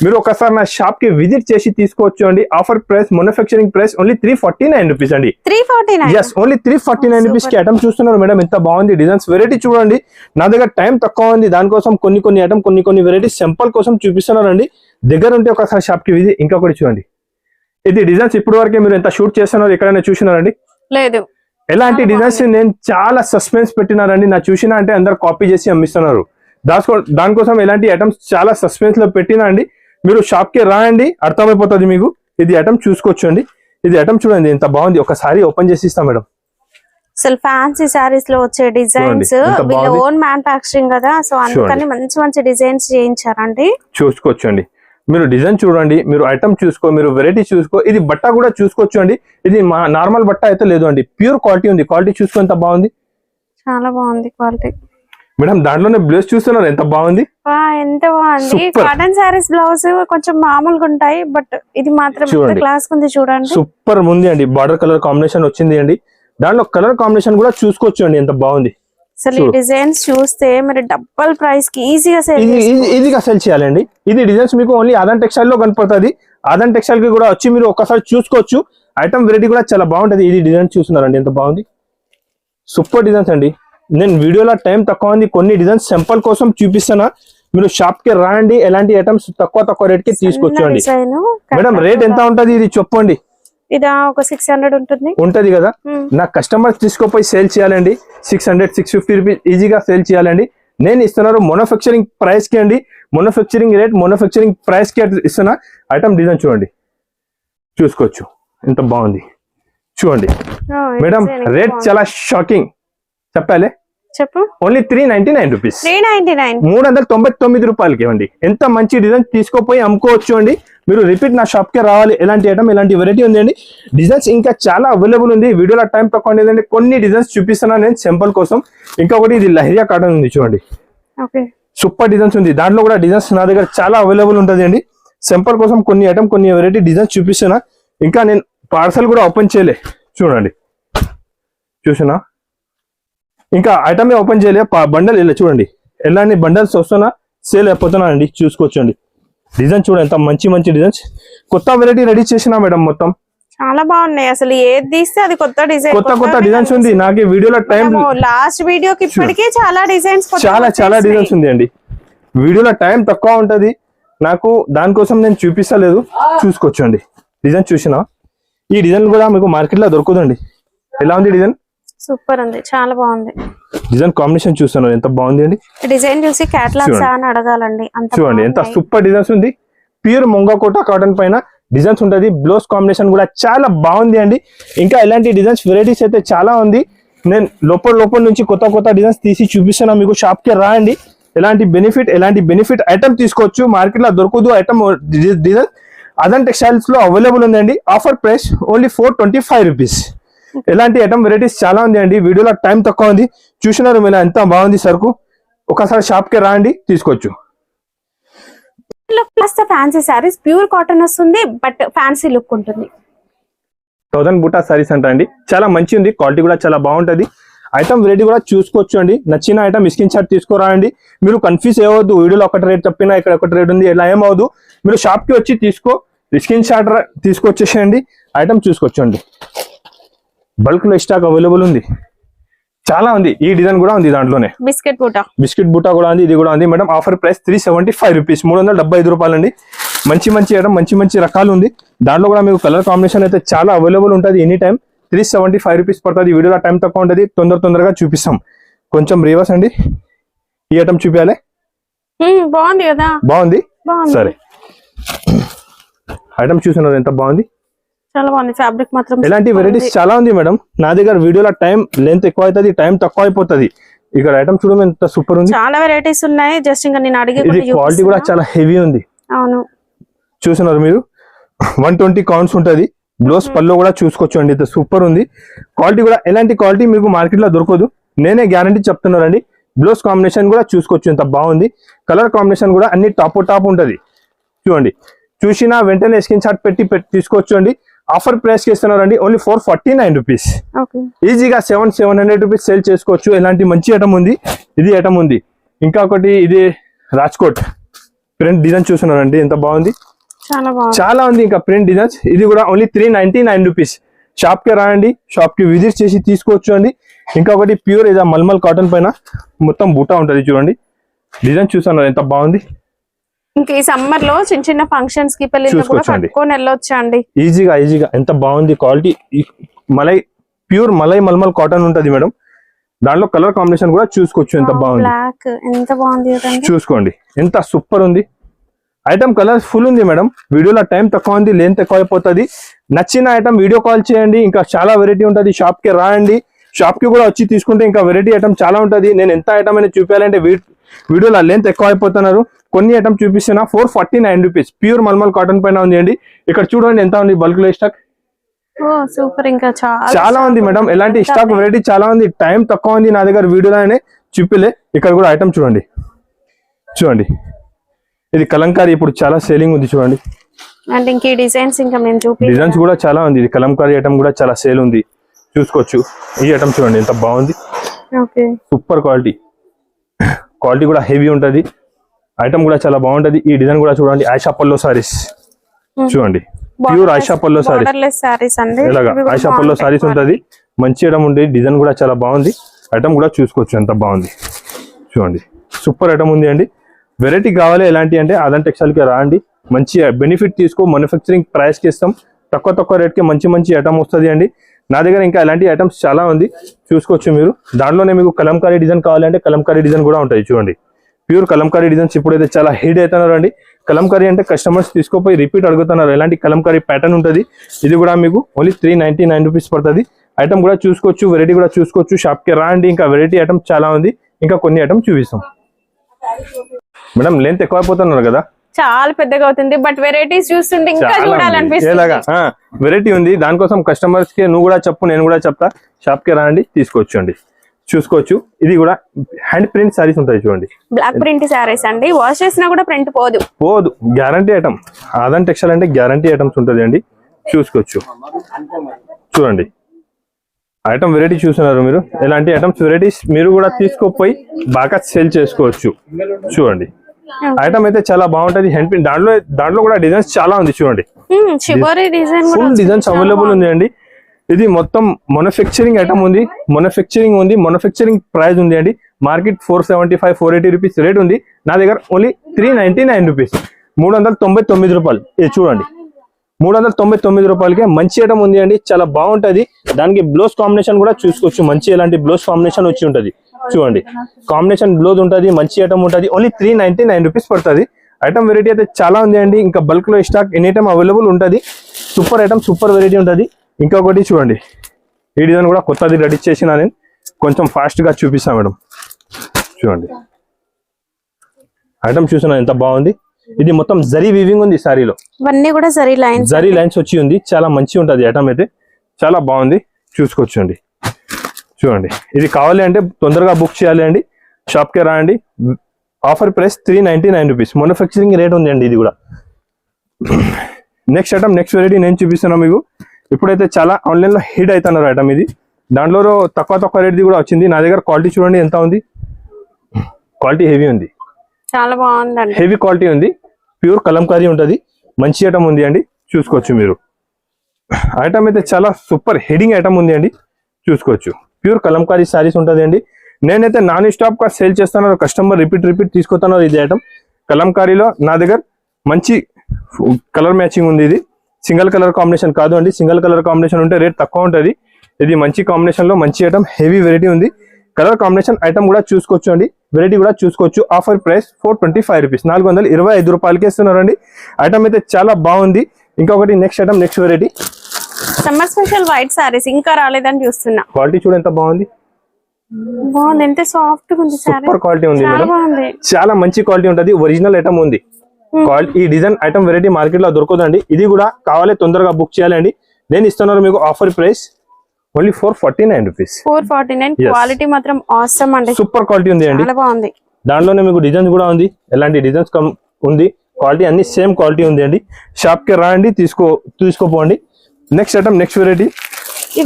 మీరు ఒకసారి నా షాప్ కి విజిట్ చేసి తీసుకోవచ్చు అండి. Offer price manufacturing price only 349 rupees అండి. 349 yes ఓన్లీ 349 రూపీస్ కి ఐటమ్ చూస్తున్నారు మేడం. ఎంత బాగుంది డిజైన్స్, వెరైటీ చూడండి. నా దగ్గర టైం తక్కువ ఉంది, దానికోసం కొన్ని ఐటమ్ కొన్ని వెరైటీ సింపుల్ కోసం చూపిస్తున్నారు అండి. దగ్గర ఉంటే ఒకసారి షాప్ కి విజిట్. ఇంకొకటి చూడండి, ఇది డిజైన్స్ ఇప్పటి వరకే మీరు ఎంత షూట్ చేస్తున్నారు ఎక్కడైనా చూసినారండి? లేదు. ఎలాంటి డిజైన్స్ నేను చాలా సస్పెన్స్ పెట్టినారండి. నా చూసినా అంటే అందరు కాపీ చేసి అమ్మిస్తున్నారు. దానికోసం ఎలాంటి ఐటమ్స్ చాలా సస్పెన్స్ లో పెట్టినా అండి. మీరు షాప్ కి రాండి, అర్థమైపోతుంది మీకు. ఇది ఐటమ్ చూసుకోవచ్చు అండి. ఇది ఐటమ్ చూడండి ఎంత బాగుంది. ఒకసారి ఓపెన్ చేసి ఇస్తాం మేడం. అసలు ఫ్యాన్సీ సారీస్ లో వచ్చే డిజైన్స్ ఓన్ మ్యానుఫ్యాక్చరింగ్ కదా, సో అందుకని మంచి డిజైన్స్ చేయించారండి. చూసుకోవచ్చు అండి. మీరు డిజైన్ చూడండి, మీరు ఐటమ్ చూసుకో, మీరు వెరైటీ చూసుకో. ఇది బట్ట కూడా చూసుకోవచ్చు అండి. ఇది మా నార్మల్ బట్ట అయితే లేదు అండి, ప్యూర్ క్వాలిటీ ఉంది. క్వాలిటీ చూసుకో ఎంత బాగుంది, చాలా బాగుంది క్వాలిటీ. మేడం దాంట్లోనే బ్లౌజ్ చూస్తున్నారు ఎంత బాగుంది, ఎంత బాగుంది. కాటన్ సారీస్ బ్లౌజ్ కొంచెం మామూలుగా ఉంటాయి, బట్ ఇది మాత్రం క్లాస్ ఉంది చూడండి. సూపర్ ఉంది అండి. బార్డర్ కలర్ కాంబినేషన్ వచ్చింది అండి. దాంట్లో కలర్ కాంబినేషన్ కూడా చూసుకోవచ్చు అండి ఎంత బాగుంది. అసలు ఈ డిజైన్స్ చూస్తే మీరు డబుల్ ప్రైస్ కి ఈజీగా సెల్ చేయాలండి. ఇది డిజైన్స్ మీకు ఓన్లీ ఆదాన్ టెక్స్టైల్ లో కనపడుతుంది. ఆదాన్ టెక్స్టైల్ కి కూడా వచ్చి మీరు ఒకసారి చూసుకోవచ్చు. ఐటమ్ వెరైటీ కూడా చాలా బాగుంటది. ఇది డిజైన్ చూస్తున్నారండి ఎంత బాగుంది, సూపర్ డిజైన్స్ అండి. నేను వీడియోలో టైం తక్కువ ఉంది, కొన్ని డిజైన్స్ సింపుల్ కోసం చూపిస్తున్నా. మీరు షాప్ కి రాండి, ఎలాంటి ఐటమ్స్ తక్కువ రేట్ కి తీసుకొచ్చండి. మేడం రేట్ ఎంత ఉంటది ఇది చెప్పండి. ఇదా ఒక 600 ఉంటది కదా. నా కస్టమర్స్ తీసుకోపోయి సేల్ చేయాలండి. 600-650 రూపీస్ ఈజీగా సేల్ చేయాలండి. నేను ఇస్తున్నారు మ్యానుఫ్యాక్చరింగ్ ప్రైస్ కి అండి. మ్యానుఫ్యాక్చరింగ్ రేట్ మ్యానుఫ్యాక్చరింగ్ ప్రైస్ కి ఇస్తున్నా. ఐటమ్ డిజైన్ చూడండి, చూసుకోవచ్చు ఎంత బాగుంది. చూడండి మేడం, రేట్ చాలా షాకింగ్ చెప్పాలి. చెప్పు. ఓన్లీ 399 రూపీస్, 399 రూపాయలకి ఇవ్వండి. ఎంత మంచి డిజైన్ తీసుకోపోయి అమ్ముకోవచ్చు అండి. మీరు రిపీట్ నా షాప్ కి రావాలి. ఎలాంటి ఐటమ్ ఎలాంటి వెరైటీ ఉంది అండి. డిజైన్స్ ఇంకా చాలా అవైలబుల్ ఉంది. వీడియోలో టైం తక్కువ ఉండేదండి, కొన్ని డిజైన్స్ చూపిస్తున్నా నేను సింపుల్ కోసం. ఇంకొకటి ఇది లహరియా కాటన్ ఉంది చూడండి, సూపర్ డిజైన్స్ ఉంది. దాంట్లో కూడా డిజైన్స్ నా దగ్గర చాలా అవైలబుల్ ఉంటుంది అండి. సింపుల్ కోసం కొన్ని ఐటమ్ కొన్ని వెరైటీ డిజైన్స్ చూపిస్తున్నా. ఇంకా నేను పార్సల్ కూడా ఓపెన్ చేయలే చూడండి, చూసినా ఇంకా ఐటమ్ ఓపెన్ చేయలే. బండల్ ఇలా చూడండి, ఎలాంటి బండల్స్ వస్తున్నా సేల్ అయిపోతున్నా అండి. చూసుకోవచ్చండి డిజైన్ చూడండి ఎంత మంచి డిజైన్స్. కొత్త వెరైటీ రెడీ చేసినా మేడం, మొత్తం చాలా బాగున్నాయి. అసలు ఏది తీస్తే అది కొత్త డిజైన్స్ ఉంది. నాకు వీడియోలో టైం లాస్ట్ వీడియోకి ఇప్పటికే చాలా డిజైన్స్ డిజైన్స్ ఉంది అండి. వీడియోలో టైం తక్కువ ఉంటది నాకు, దానికోసం నేను చూపిస్తలేదు. చూసుకోవచ్చండి డిజైన్. చూసినా ఈ డిజైన్ కూడా మీకు మార్కెట్ లో దొరుకుతుందండి. ఎలా ఉంది డిజైన్? సూపర్ ఉంది, చాలా బాగుంది. డిజైన్ కాంబినేషన్ చూస్తున్నారు ఎంత బాగుంది అండి. డిజైన్ చూసి క్యాటలాగ్స్ అని అడగాలండి. చూడండి ఎంత సూపర్ డిజైన్స్ ఉంది. ప్యూర్ ముంగకోట కాటన్ పైన డిజైన్స్ ఉంటది. బ్లౌజ్ కాంబినేషన్ కూడా చాలా బాగుంది అండి. ఇంకా ఇలాంటి డిజైన్స్ వెరైటీస్ అయితే చాలా ఉంది. నేను లోపల నుంచి కొత్త డిజైన్స్ తీసి చూపిస్తున్నా మీకు. షాప్ కి రాండి, ఎలాంటి బెనిఫిట్ ఐటమ్ తీసుకోవచ్చు. మార్కెట్ లో దొరకదు ఐటమ్ డిజైన్. అదన్ టెక్స్టైల్స్ లో అవైలబుల్ ఉందండి. Offer price only 425 rupees. ఎలాంటి ఐటమ్ వెరైటీస్ చాలా ఉంది అండి. వీడియోలో టైం తక్కువ ఉంది. చూసినారు మీరు ఎంత బాగుంది సరుకు. ఒకసారి షాప్ కి రాండి, తీసుకోవచ్చు. ఫ్యాన్సీ సారీస్ ప్యూర్ కాటన్ వస్తుంది, బట్ ఫ్యాన్సీ లుక్ ఉంటుంది. 1000 బూటా సారీస్ అంట అండి. చాలా మంచి ఉంది, క్వాలిటీ కూడా చాలా బాగుంటది. ఐటమ్ వెరైటీ కూడా చూసుకోవచ్చు అండి. నచ్చిన ఐటమ్ స్క్రీన్ షాట్ తీసుకోరా అండి. మీరు కన్ఫ్యూజ్ అవ్వద్దు, వీడియోలో ఒకటి రేట్ చెప్పినా ఇక్కడ ఒకటి రేట్ ఉంది ఎలా ఏమవుదు. మీరు షాప్ కి వచ్చి స్క్రీన్ షాట్ తీసుకొచ్చేసేయండి. ఐటమ్ చూసుకోవచ్చు అండి. బల్క్ లో స్టాక్ అవైలబుల్ ఉంది, చాలా ఉంది. ఈ డిజైన్ కూడా ఉంది దాంట్లోనే. బిస్కెట్ బూటా కూడా ఉంది. ఇది కూడా ఉంది మేడం. ఆఫర్ ప్రైస్ 375 రూపీస్, 375 రూపాయలు అండి. మంచి ఐటమ్, మంచి రకాలు ఉంది. దాంట్లో కూడా మీకు కలర్ కాంబినేషన్ అయితే చాలా అవైలబుల్ ఉంటుంది. ఎనీ టైం 375 రూపీస్ పడుతుంది. వీడియోలో టైం తక్కువ ఉంటుంది, తొందరగా చూపిస్తాం. కొంచెం రివర్స్ అండి. ఈ ఐటమ్ చూపించాలి. బాగుంది కదా, బాగుంది. సరే ఐటమ్ చూసినారు ఎంత బాగుంది, చాలా బాగుంది. ఫ్యాబ్రిక్ మాత్రం ఇలాంటి వెరైటీస్ చాలా ఉంది మేడం. నా దగ్గర వీడియోలో టైం లెంత్ ఎక్కువ అవుతుంది, టైం తక్కువ అయిపోతుంది. ఇక్కడ ఐటమ్ చూడడం ఎంత సూపర్ ఉంది. చాలా వెరైటీస్ ఉన్నాయి. జస్ట్ ఇంకా నేను అడిగే క్వాలిటీ కూడా చాలా హెవీ ఉంది. అవును, చూస్తున్నారు మీరు. 120 కౌంట్స్ ఉంటది. బ్లౌజ్ పళ్ళు కూడా చూసుకోవచ్చు అండి. సూపర్ ఉంది. క్వాలిటీ కూడా ఎలాంటి క్వాలిటీ మీకు మార్కెట్ లో దొరకదు. నేనే గ్యారంటీ చెప్తున్నానండి. బ్లౌజ్ కాంబినేషన్ కూడా చూసుకోవచ్చు ఎంత బాగుంది. కలర్ కాంబినేషన్ కూడా అన్ని టాప్ ఉంటది. చూడండి, చూసినా వెంటనే స్క్రీన్ షాట్ పెట్టి తీసుకోవచ్చు అండి. ఆఫర్ ప్రైస్ కి ఇస్తున్నారండి ఓన్లీ 449 రూపీస్. ఈజీగా 700 రూపీస్ సేల్ చేసుకోవచ్చు. ఇలాంటి మంచి ఐటమ్ ఉంది. ఇది ఐటమ్ ఉంది. ఇంకా ఒకటి ఇది రాజ్కోట్ ప్రింట్ డిజైన్ చూస్తున్నారండి ఎంత బాగుంది, చాలా ఉంది. ఇంకా ప్రింట్ డిజైన్స్ ఇది కూడా ఓన్లీ 399 రూపీస్. షాప్ కి రాండి, షాప్ కి విజిట్ చేసి తీసుకోవచ్చు అండి. ఇంకా ఒకటి ప్యూర్ ఇదా మల్మల్ కాటన్ పైన మొత్తం బూటా ఉంటది. చూడండి డిజైన్ చూస్తున్నారు ఎంత బాగుంది. ఇంకా ఈ సమ్మర్ లో చిన్న చిన్న ఫంక్షన్స్ కి కట్టుకొని వెళ్ళొచ్చు అండి ఈజీగా ఎంత బాగుంది. క్వాలిటీ ప్యూర్ మల్మల్ కాటన్ ఉంటది మేడం. దాంట్లో కలర్ కాంబినేషన్ కూడా చూసుకోవచ్చు ఎంత బాగుంది. బ్లాక్ ఎంత బాగుంది చూసుకోండి ఎంత సూపర్ ఉంది. ఐటమ్ కలర్స్ ఫుల్ ఉంది మేడం. వీడియోలో టైం తక్కువ ఉంది, లెంత్ ఎక్కువ అయిపోతుంది. నచ్చిన ఐటమ్ వీడియో కాల్ చేయండి. ఇంకా చాలా వెరైటీ ఉంటుంది. షాప్ కి రాండి, షాప్ కి కూడా వచ్చి తీసుకుంటే ఇంకా వెరైటీ ఐటమ్ చాలా ఉంటది. నేను ఎంత ఐటమ్ అయినా చూపించాలంటే వీడియోలో లెంత్ ఎక్కువ అయిపోతున్నారు. కొన్ని ఐటమ్ చూపిస్తున్నా 449 రూపీస్. ప్యూర్ మల్మల్ కాటన్ పైన ఉంది అండి. ఇక్కడ చూడండి ఎంత ఉంది బల్క్ లో స్టాక్. సూపర్, ఇంకా చాలా ఉంది మేడం. ఎలాంటి స్టాక్ వెరైటీ చాలా ఉంది. టైం తక్కువ ఉంది నా దగ్గర, వీడియోలోనే చూపిలే. ఇక్కడ కూడా ఐటమ్ చూడండి ఇది కలంకారీ ఇప్పుడు చాలా సేలింగ్ ఉంది. చూడండి అంటే ఇంకే డిజైన్స్ ఇంకా మేము డిజైన్స్ కూడా చాలా ఉంది. ఇది కలంకారీ ఐటమ్ కూడా చాలా సేల్ ఉంది. చూసుకోవచ్చు. ఈ ఐటమ్ చూడండి ఎంత బాగుంది. సూపర్ క్వాలిటీ కూడా హెవీ ఉంటది. ఐటమ్ కూడా చాలా బాగుంటది. ఈ డిజైన్ కూడా చూడండి. ఆయిషా పల్లో సారీస్ చూడండి, ప్యూర్ ఆయిషా పల్లో సారీస్. ఇలాగా ఆయిషా పల్లో సారీస్ ఉంటది. మంచి ఐటమ్ ఉంది. డిజైన్ కూడా చాలా బాగుంది. ఐటమ్ కూడా చూసుకోవచ్చు ఎంత బాగుంది. చూడండి సూపర్ ఐటమ్ ఉంది అండి. వెరైటీ కావాలి ఎలాంటి అంటే ఆదాన్ టెక్స్టైల్ కి రాండి. మంచి బెనిఫిట్ తీసుకో. మ్యానుఫ్యాక్చరింగ్ ప్రైస్ కి ఇస్తాం. తక్కువ రేట్ కి మంచి ఐటమ్ వస్తుంది అండి. నా దగ్గర ఇంకా ఇలాంటి ఐటమ్స్ చాలా ఉంది. చూసుకోవచ్చు మీరు. దాంట్లోనే మీకు కలంకారీ డిజైన్ కావాలంటే కలంకారీ డిజైన్ కూడా ఉంటాయి. చూడండి ప్యూర్ కలంకారీ డిజైన్స్ ఇప్పుడైతే చాలా హిట్ అవుతున్నారు అండి. కలంకారీ అంటే కస్టమర్స్ తీసుకోపోయి రిపీట్ అడుగుతున్నారు. ఎలాంటి కలంకారీ ప్యాటర్న్ ఉంటుంది. ఇది కూడా మీకు ఓన్లీ 399 రూపీస్ పడుతుంది. ఐటమ్ కూడా చూసుకోవచ్చు, వెరైటీ కూడా చూసుకోవచ్చు. షాప్ కి రాండి. ఇంకా వెరైటీ ఐటమ్ చాలా ఉంది. ఇంకా కొన్ని ఐటమ్ చూపిస్తాం. మేడం లెంత్ ఎక్కువ అయిపోతున్నారు కదా, చాలా పెద్దగా అవుతుంది. బట్ వెరైటీస్ చూస్తుంటే ఇంకా చూడాలనిపిస్తుంది. వెరైటీ ఉంది. దానికోసం కస్టమర్స్ కి నువ్వు కూడా చెప్పు, నేను కూడా చెప్తా. షాప్ కి రాండి, తీసుకోవచ్చు అండి. చూసుకోవచ్చు. ఇది కూడా హ్యాండ్ ప్రింట్ సారీస్ ఉంటాయి. చూడండి బ్లాక్ ప్రింట్ సారీస్ అండి. వాష్ చేసినా కూడా ప్రింట్ పోదు. Guarantee item. ఆదాన్ టెక్స్టైల్ అంటే గ్యారంటీ ఐటమ్స్ ఉంటుంది అండి. చూసుకోవచ్చు. చూడండి ఐటమ్ వెరైటీ చూస్తున్నారు మీరు. ఎలాంటి ఐటమ్స్ వెరైటీస్ మీరు కూడా తీసుకోపోయి బాగా సేల్ చేసుకోవచ్చు. చూడండి ఐటమ్ అయితే చాలా బాగుంటది. హ్యాండ్ ప్రింట్ దాంట్లో కూడా డిజైన్స్ చాలా ఉంది. చూడండి ఫుల్ డిజైన్స్ అవైలబుల్ ఉంది అండి. ఇది మొత్తం మ్యానుఫ్యాక్చరింగ్ ఐటమ్ ఉంది. మ్యానుఫ్యాక్చరింగ్ ప్రైస్ ఉంది అండి. మార్కెట్ 475 480 రూపీస్ రేట్ ఉంది. నా దగ్గర ఓన్లీ 399 రూపీస్, 399 రూపాయలు. ఇది చూడండి 399 రూపాయలకే మంచి ఐటమ్ ఉంది అండి. చాలా బాగుంటది. దానికి బ్లౌజ్ కాంబినేషన్ కూడా చూసుకోవచ్చు. మంచి ఎలాంటి బ్లౌజ్ కాంబినేషన్ వచ్చి ఉంటది. చూడండి కాంబినేషన్ బ్లౌజ్ ఉంటది. మంచి ఐటమ్ ఉంటది. ఓన్లీ 399 రూపీస్ పడుతుంది. ఐటమ్ వెరైటీ అయితే చాలా ఉంది అండి. ఇంకా బల్క్ లో స్టాక్ ఎనీ టైమ్ అవైలబుల్ ఉంటది. సూపర్ ఐటమ్, సూపర్ వెరైటీ ఉంటది. ఇంకొకటి చూడండి, ఈ డిజైన్ కూడా కొత్తది రెడీ చేసిన నేను కొంచెం ఫాస్ట్ గా చూపిస్తాను మేడం. చూడండి ఐటమ్ చూసిన ఎంత బాగుంది. ఇది మొత్తం జరీ వీవింగ్ ఉంది సారీలో. ఇవన్నీ కూడా జరీ లైన్స్ వచ్చి ఉంది. చాలా మంచి ఉంటది ఐటమ్ అయితే. చాలా బాగుంది. చూసుకోవచ్చండి. చూడండి ఇది కావాలి అంటే తొందరగా బుక్ చేయాలి అండి. షాప్ కి రాండి. Offer price 399 rupees. Manufacturing rate ఉంది అండి. ఇది కూడా నెక్స్ట్ ఐటమ్, నెక్స్ట్ వెరైటీ నేను చూపిస్తున్నాను మీకు. ఇప్పుడైతే చాలా ఆన్లైన్ లో హిట్ అవుతున్నారు ఐటమ్ ఇది. దాంట్లో తక్కువ రేట్ది కూడా వచ్చింది. నా దగ్గర క్వాలిటీ చూడండి ఎంత ఉంది. క్వాలిటీ హెవీ ఉంది. చాలా బాగుందండి. హెవీ క్వాలిటీ ఉంది. ప్యూర్ కలంకారీ ఉంటది. మంచి ఐటమ్ ఉంది అండి. చూసుకోవచ్చు మీరు. ఐటమ్ అయితే చాలా సూపర్ హెడింగ్ ఐటమ్ ఉంది అండి. చూసుకోవచ్చు. ప్యూర్ కలంకారీ సారీస్ ఉంటది అండి. నేనైతే నాన్ స్టాప్ గా సేల్ చేస్తాను. కస్టమర్ రిపీట్ తీసుకొస్తాను. ఇది ఐటమ్ కలంకారీలో నా దగ్గర మంచి కలర్ మ్యాచింగ్ ఉంది. ఇది సింగిల్ కలర్ కాంబినేషన్ కాదు అండి. సింగిల్ కలర్ కాంబినేషన్ ఉంటే రేట్ తక్కువ ఉంటుంది. ఇది మంచి కాంబినేషన్ లో మంచి ఐటమ్, హెవీ వెరైటీ ఉంది. కలర్ కాంబినేషన్ ఐటమ్ కూడా చూసుకోవచ్చు అండి. వెరైటీ కూడా చూసుకోవచ్చు. ఆఫర్ ప్రైస్ 425 రూపీస్, 425 రూపాయలకి ఇస్తున్నారండి. ఐటమ్ అయితే చాలా బాగుంది. ఇంకొకటి next item, next variety summer special white saris ఇంకా రాలేదని చూస్తున్నా. క్వాలిటీ చూడ ఎంత బాగుంది. ఎంత సాఫ్ట్ గా ఉంది. సూపర్ క్వాలిటీ ఉంది మేడం. చాలా మంచి క్వాలిటీ ఉంటది. ఒరిజినల్ ఐటమ్ ఉంది. ఈ డిజైన్ ఐటమ్ వెరైటీ మార్కెట్ లో దొరకదండి. ఇది కూడా కావాలి తొందరగా బుక్ చేయాలండి. నేను ఇస్తున్నాను మీకు offer price only 449 rupees. 449. Yes. Quality మాత్రం ఆసమ్ అండి, సూపర్ క్వాలిటీ ఉంది అండి. చాలా బాగుంది. దాంట్లోనే మీకు డిజైన్స్ కూడా ఉంది, ఎలాంటి డిజైన్స్ ఉంది, క్వాలిటీ అన్ని సేమ్ క్వాలిటీ ఉంది అండి. షాప్ కి రాండి, తీసుకోపోండి. Next item, next variety.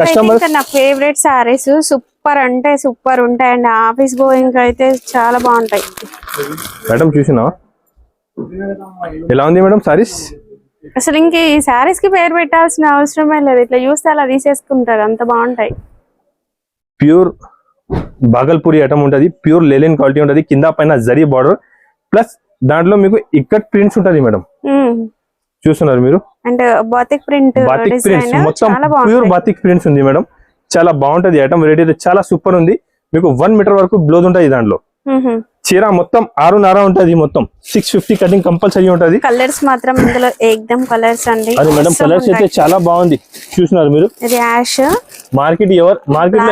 Customer నా ఫేవరెట్ సారీస్, సూపర్ అంటే సూపర్ ఉంటాయండి. ఆఫీస్ గోయింగ్ అయితే చాలా బాగుంటాయి. మేడం చూసినా ఎలా ఉంది మేడం సారీస్? అసలు ఇంక ఈ సారీస్ కి పేరు పెట్టాల్సిన అవసరమే లేదు, ఇట్లా చూస్తే అలా తీసేసుకుంటారు, అంత బాగుంటాయి. ప్యూర్ బాగల్పూరి ఐటమ్ ఉంటది, ప్యూర్ లెలిన్ క్వాలిటీ ఉంటది, కింద పైన జరీ బార్డర్ ప్లస్ దాంట్లో మీకు ఇక్కట్ ప్రింట్స్ ఉంటది మేడం. చూస్తున్నారు మీరు, అంటే బాతిక్ ప్రింట్, బాతిక్ ప్రింట్స్ మొత్తం ప్యూర్ బాతిక్ ప్రింట్స్ ఉంది మేడం. చాలా బాగుంటది ఐటమ్, వెరైటీ అయితే చాలా సూపర్ ఉంది. మీకు 1 మీటర్ వరకు బ్లౌజ్ ఉంటది దాంట్లో. చీర మొత్తం 6.5 ఉంటది, మొత్తం 650 కటింగ్ కంపల్సరీ ఉంటది. కలర్స్ మాత్రం ఇందులో ఏకదం కలర్స్ అండి. అది మేడం కలర్స్ అయితే చాలా బాగుంది, చూస్తున్నారు మీరు. ఇది యాష్. మార్కెట్ లో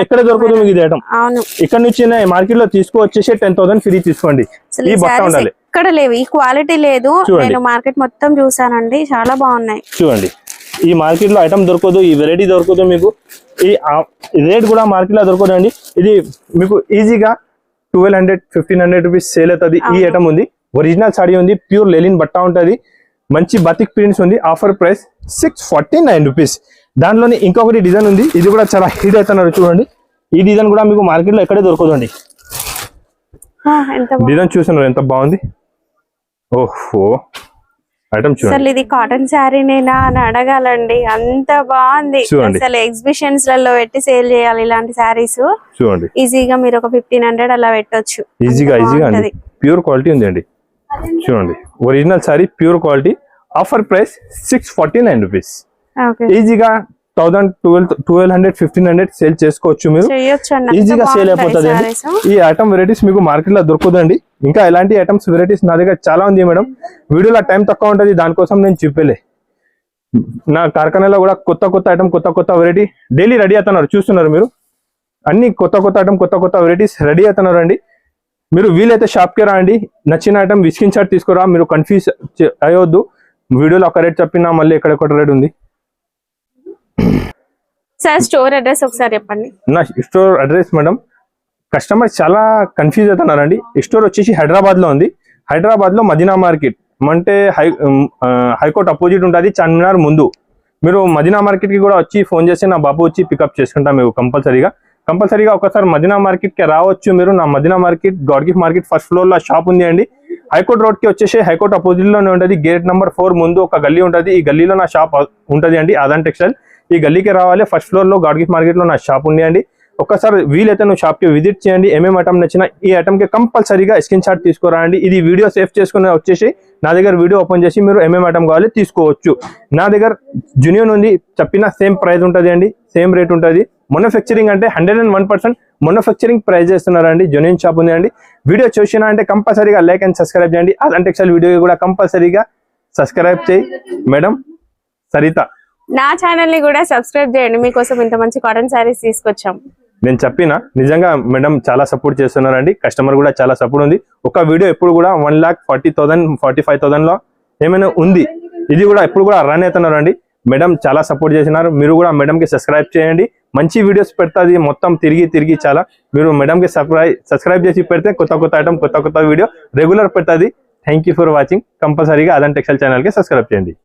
ఎక్కడ దొరకదు మీకు ఇది ఐటమ్. అవును, ఇక్కడ నుంచి మార్కెట్ లో తీసుకొచ్చేసి 10,000 ఫ్రీ తీసుకోండి. ఈ బట్ట ఉండాలి, ఇక్కడ లేవు, ఈ క్వాలిటీ లేదు. నేను మార్కెట్ మొత్తం చూసానండి, చాలా బాగున్నాయి. చూడండి, ఈ మార్కెట్ లో ఐటమ్ దొరకదు, ఈ వెరైటీ దొరకదు మీకు. ఈ రేట్ కూడా మార్కెట్ లో దొరకదు అండి. ఇది మీకు ఈజీగా 1200-1500 రూపీస్ సేల్ అవుతుంది. ఈ ఐటమ్ ఉంది, ఒరిజినల్ సాడీ ఉంది, ప్యూర్ లెలిన్ బట్ట ఉంటది, మంచి బతిక్ ప్రింట్స్ ఉంది. Offer price 649 rupees. దాంట్లోనే ఇంకొకటి డిజైన్ ఉంది, ఇది కూడా చాలా హిట్ అవుతున్నారు. చూడండి, ఈ డిజైన్ కూడా మీకు మార్కెట్ లో ఎక్కడే దొరకదు అండి. డిజైన్ చూస్తున్నారు ఎంత బాగుంది. ఓహో ఐటమ్ చూడండి. ఇది కాటన్ శారీ నేనా అని అడగాలండి, అంత బాగుంది. అసలు ఎగ్జిబిషన్స్ లలో పెట్టి సేల్ చేయాలి ఇలాంటి శారీస్. చూడండి, ఈజీగా మీరు ఒక 1500 అలా పెట్టొచ్చు. ఈజీగా అండి. ప్యూర్ క్వాలిటీ ఉంది అండి. చూడండి, original sorry pure quality. Offer price 649 rupees. ఈజీగా 1200-1500 సేల్ చేసుకోవచ్చు మీరు, ఈజీగా సేల్ అయిపోతుంది అండి. ఈ ఐటమ్ వెరైటీస్ మీకు మార్కెట్ లో దొరకదండి. ఇంకా ఎలాంటి ఐటమ్స్ వెరైటీస్ నా దగ్గర చాలా ఉంది మేడం. వీడియోలో టైం తక్కువ ఉంటుంది, దానికోసం నేను చెప్పలే. నా కార్ఖానాలో కూడా కొత్త ఐటమ్, కొత్త వెరైటీ డైలీ రెడీ అవుతున్నారు. చూస్తున్నారు మీరు, అన్ని కొత్త ఐటమ్, కొత్త వెరైటీస్ రెడీ అవుతున్నారు అండి. మీరు వీలైతే షాప్ కి రండి, నచ్చిన ఐటమ్ స్క్రీన్ షాట్ తీసుకురా. మీరు కన్ఫ్యూజ్ అయ్యొద్దు, వీడియోలో ఒక రేట్ చెప్పినా మళ్ళీ ఎక్కడ ఒక రేట్ ఉంది. సార్ స్టోర్ అడ్రస్ ఒకసారి చెప్పండి. నా స్టోర్ అడ్రస్ మేడం, కస్టమర్ చాలా కన్ఫ్యూజ్ అవుతున్నారండి. స్టోర్ వచ్చేసి హైదరాబాద్ లో ఉంది. హైదరాబాద్ లో మదీనా మార్కెట్ అంటే హైకోర్ట్ అపోజిట్ ఉంటుంది, చార్మినార్ ముందు. మీరు మదీనా మార్కెట్ కి కూడా వచ్చి ఫోన్ చేస్తే నా బాబు వచ్చి పికప్ చేసుకుంటాం మేము కంపల్సరీగా ఒకసారి మదీనా మార్కెట్ కి రావచ్చు మీరు. నా Madina market, god gift market first floor లో షాప్ ఉంది అండి. హైకోర్ట్ రోడ్ కి వచ్చేసి హైకోర్ట్ అపోజిట్ లోనే ఉంటుంది, గేట్ నెంబర్ 4 ముందు ఒక గల్లీ ఉంటుంది. ఈ గల్లీలో నా షాప్ ఉంటుంది అండి, ఆదాన్ టెక్స్టైల్. ఈ గల్లీకి రావాలి, ఫస్ట్ ఫ్లోర్ లో గాడ్ గిఫ్ట్ మార్కెట్ లో నా షాప్ ఉంది అండి. ఒక్కసారి వీలైతే నువ్వు షాప్ కి విజిట్ చేయండి. ఏమేమి ఐటమ్ నచ్చినా ఈ ఐటమ్ కి కంపల్సరీగా స్క్రీన్ షాట్ తీసుకురండి. ఇది వీడియో సేవ్ చేసుకుని వచ్చేసి నా దగ్గర వీడియో ఓపెన్ చేసి మీరు ఏమేమి ఐటమ్ కావాలి తీసుకోవచ్చు. నా దగ్గర జెన్యూన్ ఉంది, చెప్పిన సేమ్ ప్రైస్ ఉంటుంది అండి, సేమ్ రేట్ ఉంటుంది. మ్యానుఫ్యాక్చరింగ్ అంటే 101% మ్యానుఫ్యాక్చరింగ్ ప్రైస్ చేస్తున్నారండి. జెన్యూన్ షాప్ ఉంది అండి. వీడియో చూసినా అంటే కంపల్సరీగా లైక్ అండ్ సబ్స్క్రైబ్ చేయండి. ఆదాన్ టెక్స్టైల్ వీడియో కూడా కంపల్సరీగా సబ్స్క్రైబ్ చేయి మేడం. సరిత, నా ఛానల్ ని కూడా సబ్స్క్రైబ్ చేయండి, మీకోసం ఇంత మంచి కాటన్ శారీస్ తీసుకొచ్చాం. నేను చెప్పిన నిజంగా మేడం చాలా సపోర్ట్ చేస్తున్నారండి. కస్టమర్ కూడా చాలా సపోర్ట్ ఉంది. ఒక వీడియో ఎప్పుడు కూడా 1,40,000 45,000 లో ఏమైనా ఉంది, ఇది కూడా ఎప్పుడు కూడా రన్ అవుతున్నారండి. మేడం చాలా సపోర్ట్ చేసినారు. మీరు కూడా మేడం కి సబ్స్క్రైబ్ చేయండి. మంచి వీడియోస్ పెడతాది, మొత్తం తిరిగి చాలా. మీరు మేడం కి సబ్స్క్రైబ్ చేసి పెడితే కొత్త ఐటమ్, కొత్త వీడియో రెగ్యులర్ పెడతాది. Thank you for watching. కంపల్సరీగా ఆదాన్ టెక్స్టైల్ ఛానల్ కి సబ్స్క్రైబ్ చేయండి.